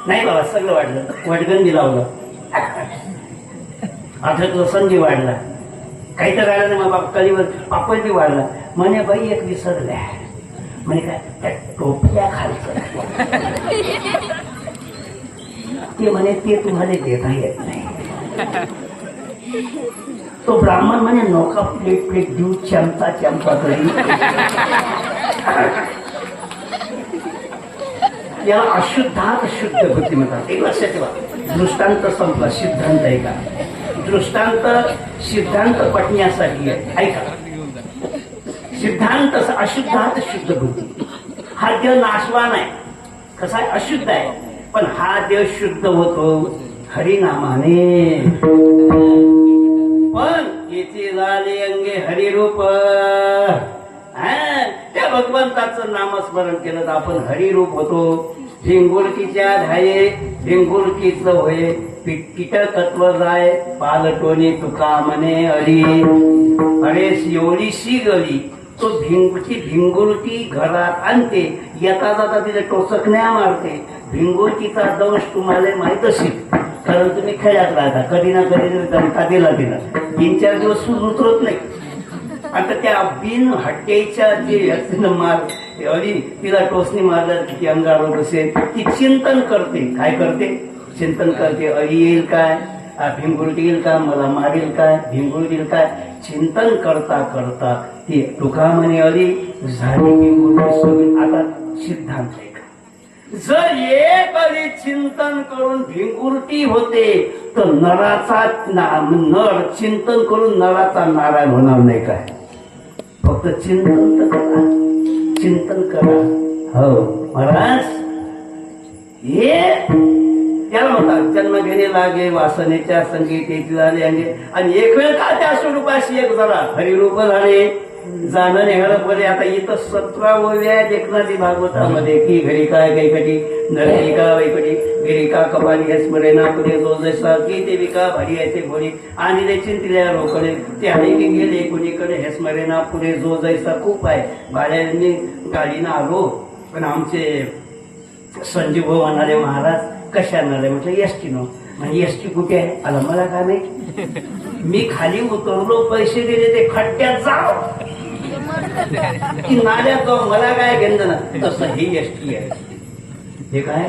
नाही बाबा, सगळं वाढलं. वटगंजी लावलं, अर्थात संजी वाढला, काही तर राहिलं नाही. मग बाबा कलीवर पापड बी वाढला. म्हणे बाई एक विसरल्या, म्हणे काय त्या टोपल्या खालचं ते म्हणे ते तुम्हाला देता येत नाही. तो ब्राह्मण म्हणे नौका प्लेट प्लेट देऊ, चमचा चमचा तरी. याला अशुद्धात शुद्ध बुद्धी म्हणतात. एक लक्षात ठेवा, दृष्टांत संपला, सिद्धांत ऐका. दृष्टांत सिद्धांत पटण्यासाठी आहे, ऐका. सिद्धांत अशुद्धात शुद्ध बुद्धी. हा देव नाशवान आहे, कसा आहे, अशुद्ध आहे, पण हा देव शुद्ध होतो हरिनामाने. पण येथे झाले अंगे हरिरूप. त्या भगवंताचं नामस्मरण केलं तर आपण हरिरूप होतो. भिंगुरकीच्या धाये भिंगुरकीच होय, कीटकत्व जाय पालटोने तुका म्हणे हरी. अरे एवढीशी गली तो भिंगुरकी घरात आणते, येता जाता तिला टोचकण्या मारते. भिंगुरकीचा दंश तुम्हाला माहित असेल, कारण तुम्ही खेळात राहता, कधी ना कधी दणका दिला तिला, 3-4 दिवस सूज उतरत नाही. आता त्या बिन हट्टेच्या जे मार अरी तिला टोचणी मारल्यावर किती अंगार होत असेल. ती चिंतन करते, काय करते, चिंतन करते. अरी येईल काय, भिंगुरटी येईल का, मला मारेल काय, भिंगुरटी येईल काय, चिंतन करता करता ती तुका म्हणे अरी झाली भिंगुरटी. आता सिद्धांत आहे का, जर एक अरी चिंतन करून भिंगुरटी होते तर नराचा नर चिंतन करून नराचा नारायण होणार नाही काय. फक्त चिंतन तर करा, चिंतन करा. हो महाराज, हे त्याला म्हणतात जन्म घेणे लागे वासनेच्या संगीतेची झाले आणि एक वेळ का त्या स्वरूपाशी एक जरा हरिरूप झाले जाणं नेहळपणे. आता इथं 17व्या एकनाथी भागवतामध्ये की घरी काय काही कधी नरगिका वैकडी गिरिका कपाली हे स्मरेना पुढे जो जैसा की देविका भारी याचे घोडी आणि ते चिंतिल्या रोकडे ते आले की गेले कुणीकडे हे स्मरेना पुढे जो जैसा खूप आहे. भाड्यांनी गाडीनं आलो, पण आमचे संजीव भाऊ म्हणाले महाराज कशा आले, म्हटलं एसटी नो. म्हणजे एसटी कुठे आहे, आला मला काय माहिती. मी खाली उतरलो, पैसे दिले, ते खड्ड्यात जाव की नाल्यात जाऊ, मला काय घेणं ना. तसं ही एसटी आहे. हे काय,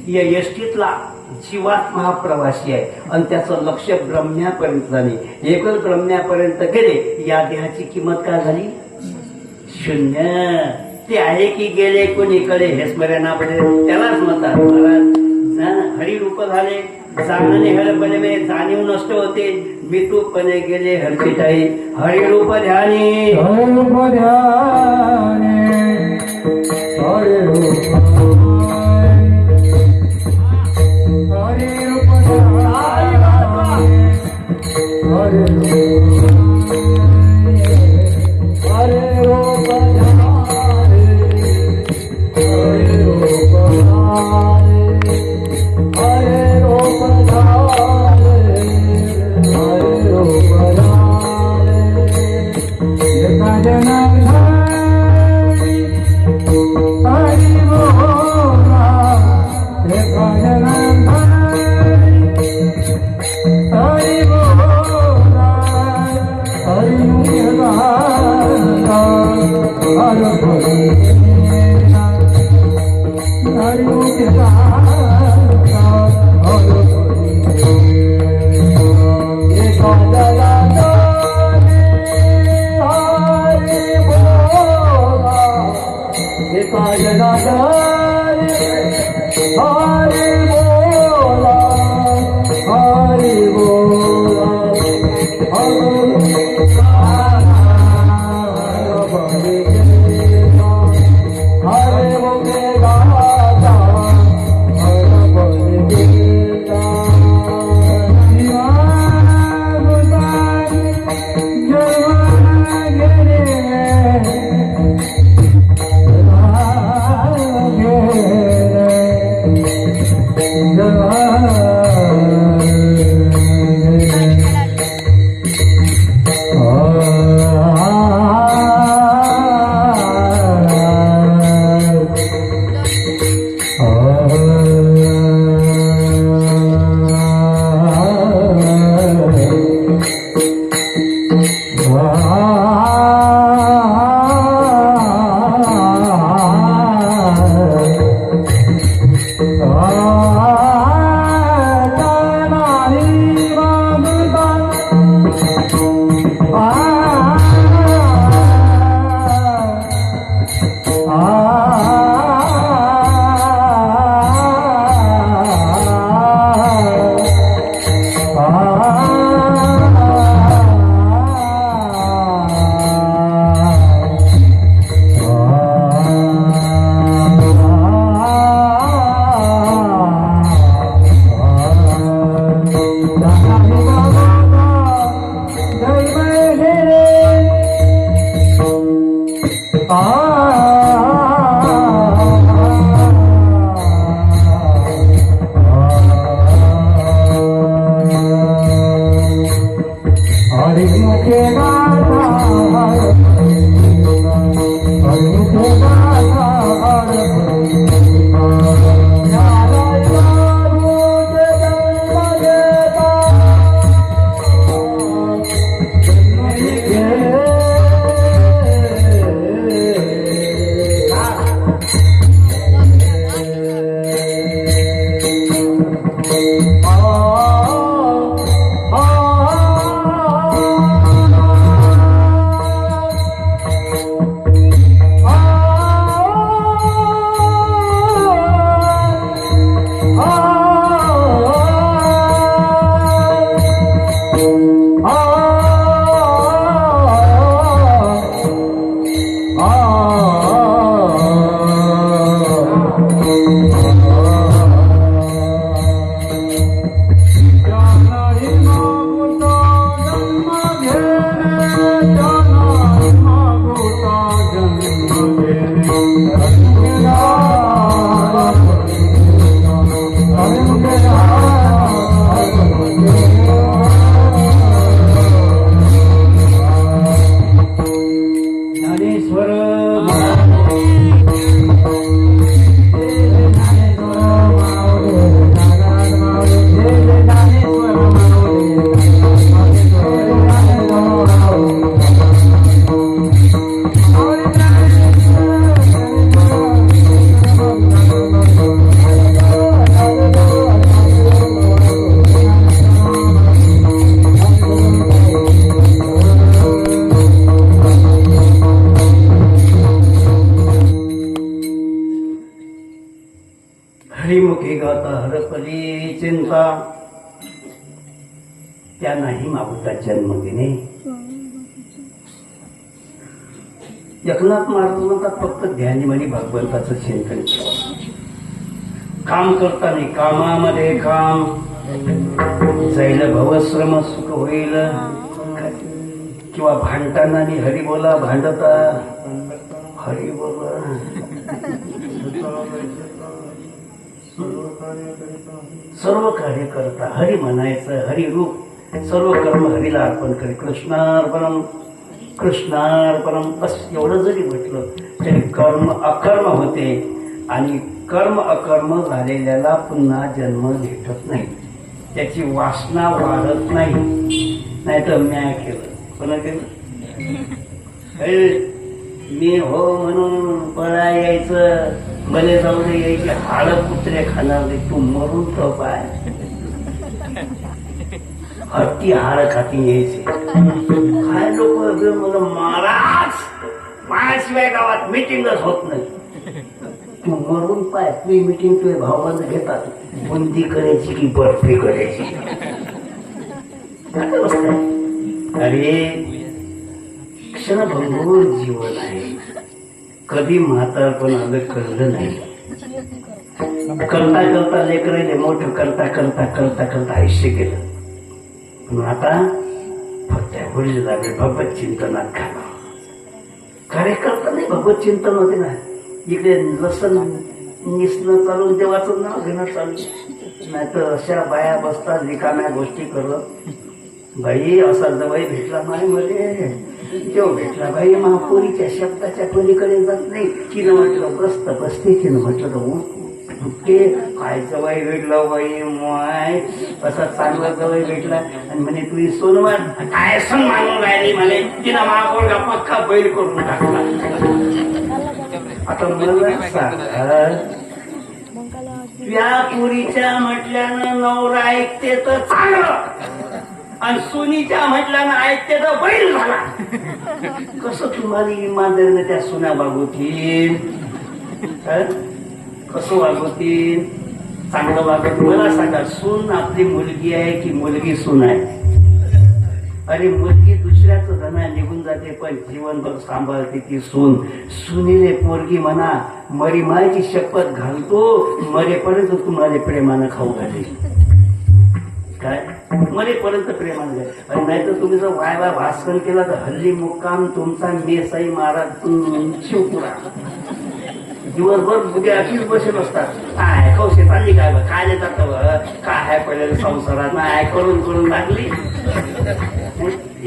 या एसटीतला जीवात्मा हा प्रवासी आहे आणि त्याचं लक्ष ब्रह्म्यापर्यंत झाले. एकच ब्रह्म्यापर्यंत गेले, या देहाची किंमत काय झाली, शून्य. ते आहे की गेले कोणीकडे हे स्मरणापणे, त्यालाच म्हणतात महाराज हरिरूप झाले. जाणणे हरपणे मे जाणीव नष्ट होते, मितूपणे गेले हरचिटाई. हरिरूप ध्यानी हरिरूप ध्याने हरिरूप हरिरूप Hare हरिमुखी गाता हरपली चिंता त्या नाही मागुता जन्म घेणे. एकनाथ महाराजांना फक्त ध्यानी म्हणे भगवंताचं चिंतन केलं. काम करताना कामामध्ये काम जाईल भवश्रम सुख होईल, किंवा भांडताना हरी बोला भांडता हरी बोला सर्व कार्य करता हरी म्हणायचं. हरी रूप सर्व कर्म हरीला अर्पण करे. कृष्णार्पणम कृष्णार्पणम बस एवढं जरी म्हटलं तरी कर्म अकर्म होते, आणि कर्म अकर्म झालेल्याला पुन्हा जन्म भेटत नाही, त्याची वासना वाढत नाही. नाहीतर न्याय केलं कोणा केलं मी हो म्हणून पळा यायचं, भले जाऊ दे यायचे हाड कुत्रे खाणार नाही, तू मरून तो पाय हत्ती हाड खाती यायचे. काय लोक मला महाराज माझ्याशिवाय गावात मिटिंगच होत नाही, तू मरून पाय. तुझी मिटिंग तुझे भावबंद घेतात, बुंदी करायची की बर्फी करायची. अरे क्षणभंगूर जीवन आहे, कधी म्हातारपण आलं कळलं नाही. करता करता लेकरायले मोठं करता करता करता करता आयुष्य गेलं. पण आता फक्त वडील लागले भगवत चिंतनात घाला. कार्यकर्ता नाही भगवत चिंतन होते ना. इकडे लसन निसणं चालून देवाचं नाव घेणं चालू, नाही तर अशा बाया बसतात रिकाम्या गोष्टी करत. बाई असा जवाई भेटला नाही मध्ये, तो भेटला बाई महापुरीच्या शब्दाच्या पलीकडे जात नाही. तिनं म्हटलं बसत बसते, तिनं म्हटलं तर उठते. काय जवाई भेटला बाई माय, असा चांगला जवाई भेटला. आणि म्हणे तुझी सोनमान काय सण मानून राहिली म्हणे, तिनं महापोरगा पक्का बैल करून टाकला. आता मला सांग, त्या पुरीच्या म्हटल्यानं नवरा ऐकते तर चांगलं, आणि सुनीच्या म्हटल्यानं ऐकते तर बैल झाला. कसं तुम्हाला इमानदारीने त्या सुना बागवतील? कसं वागवतील? चांगलं वागत. मला सांगा, सून आपली मुलगी आहे की मुलगी सून आहे? अरे मुलगी दुसऱ्याचं धन निघून जाते, पण जीवनभर सांभाळते ती सून. सुनीले पोरगी म्हणा, मरीमायची शपथ घालतो, मरेपर्यंत तुम्हाला प्रेमानं खाऊ घालेल. काय मरेपर्यंत प्रेमानं घाल. आणि नाहीतर तुम्ही जर वायवा भाषण केला तर हल्ली मुक्काम तुमचा मेसाई महाराज शिवपुरा. दिवसभर उद्या अशीच बसेल असतात. काय कौशे चालली काय बा, काय देतात काय आहे पहिल्या संसारात नाही करून करून लागली.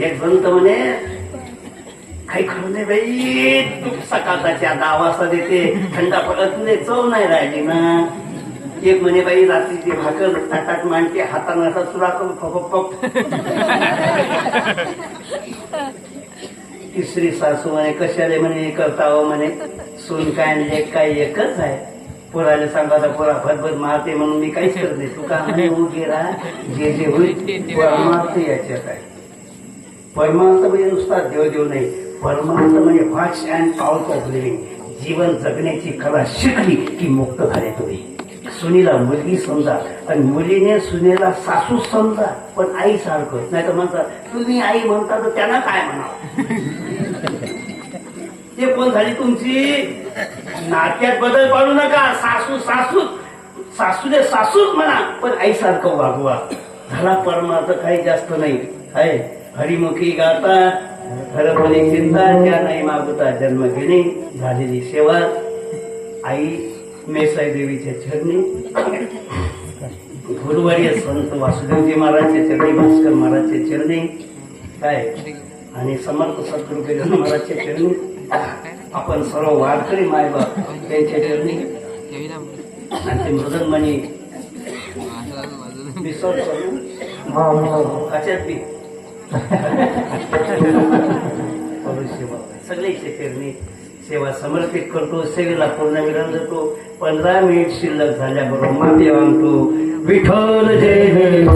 एक जण तर म्हणे काही खरं नाही बाई, तू सकाळच्या 10 वाजता देते, थंडा पडत नाही, चव नाही राहिली ना. एक म्हणे बाई रात्रीची भाकर ताटात मांडते, हाताने असा चुरा करून फप. तिसरी सासू म्हणे कशाले म्हणे करता हो म्हणे, सून काय लेक काय एकच आहे. पोराला सांगा पोरा भरभर मारते म्हणून मी काहीच करत नाही. तू का म्हणे उगे राहा, जे जे होईल परमार्थ याच्यात आहे. परमार्थ म्हणजे नुसता देव नाही, परमार्थ म्हणजे fast and power of living. जीवन जगण्याची कला शिकली की मुक्त झाले तुम्ही. सुनीला मुलगी समजा आणि मुलीने सुनेला सासू समजा, पण आई सारखं. नाही तर म्हणतात तुम्ही आई म्हणता तर त्यांना काय म्हणावं. ते कोण झाली तुमची? नात्यात बदल पाडू नका. सासू सासू सासूने सासूच म्हणा, पण आई सारखं वागवा. झाला परमार्थ, काही जास्त नाही आहे. हरिमुखी गाता खरपणे चिंता, त्या नाही मागता जन्म घेणे. झालेली सेवा आई मेसाई देवीच्या चरणी, गुरुवर्य संत वासुदेवजी महाराजच्या चरणी, भास्कर महाराजच्या चरणी काय, आणि समर्थ सद्गुरु गजानन महाराजच्या चरणी, आपण सर्व वारकरी मायबाप त्यांच्या चरणी. आणि ते मृदंगमणी विसर बी सगळ्याच्या चरणी सेवा समर्पित करतो. सेवेला पूर्ण विराम देतो. 15 मिनिट शिल्लक झाल्याबरोबर माफी मागतो. विठ्ठल जय जय.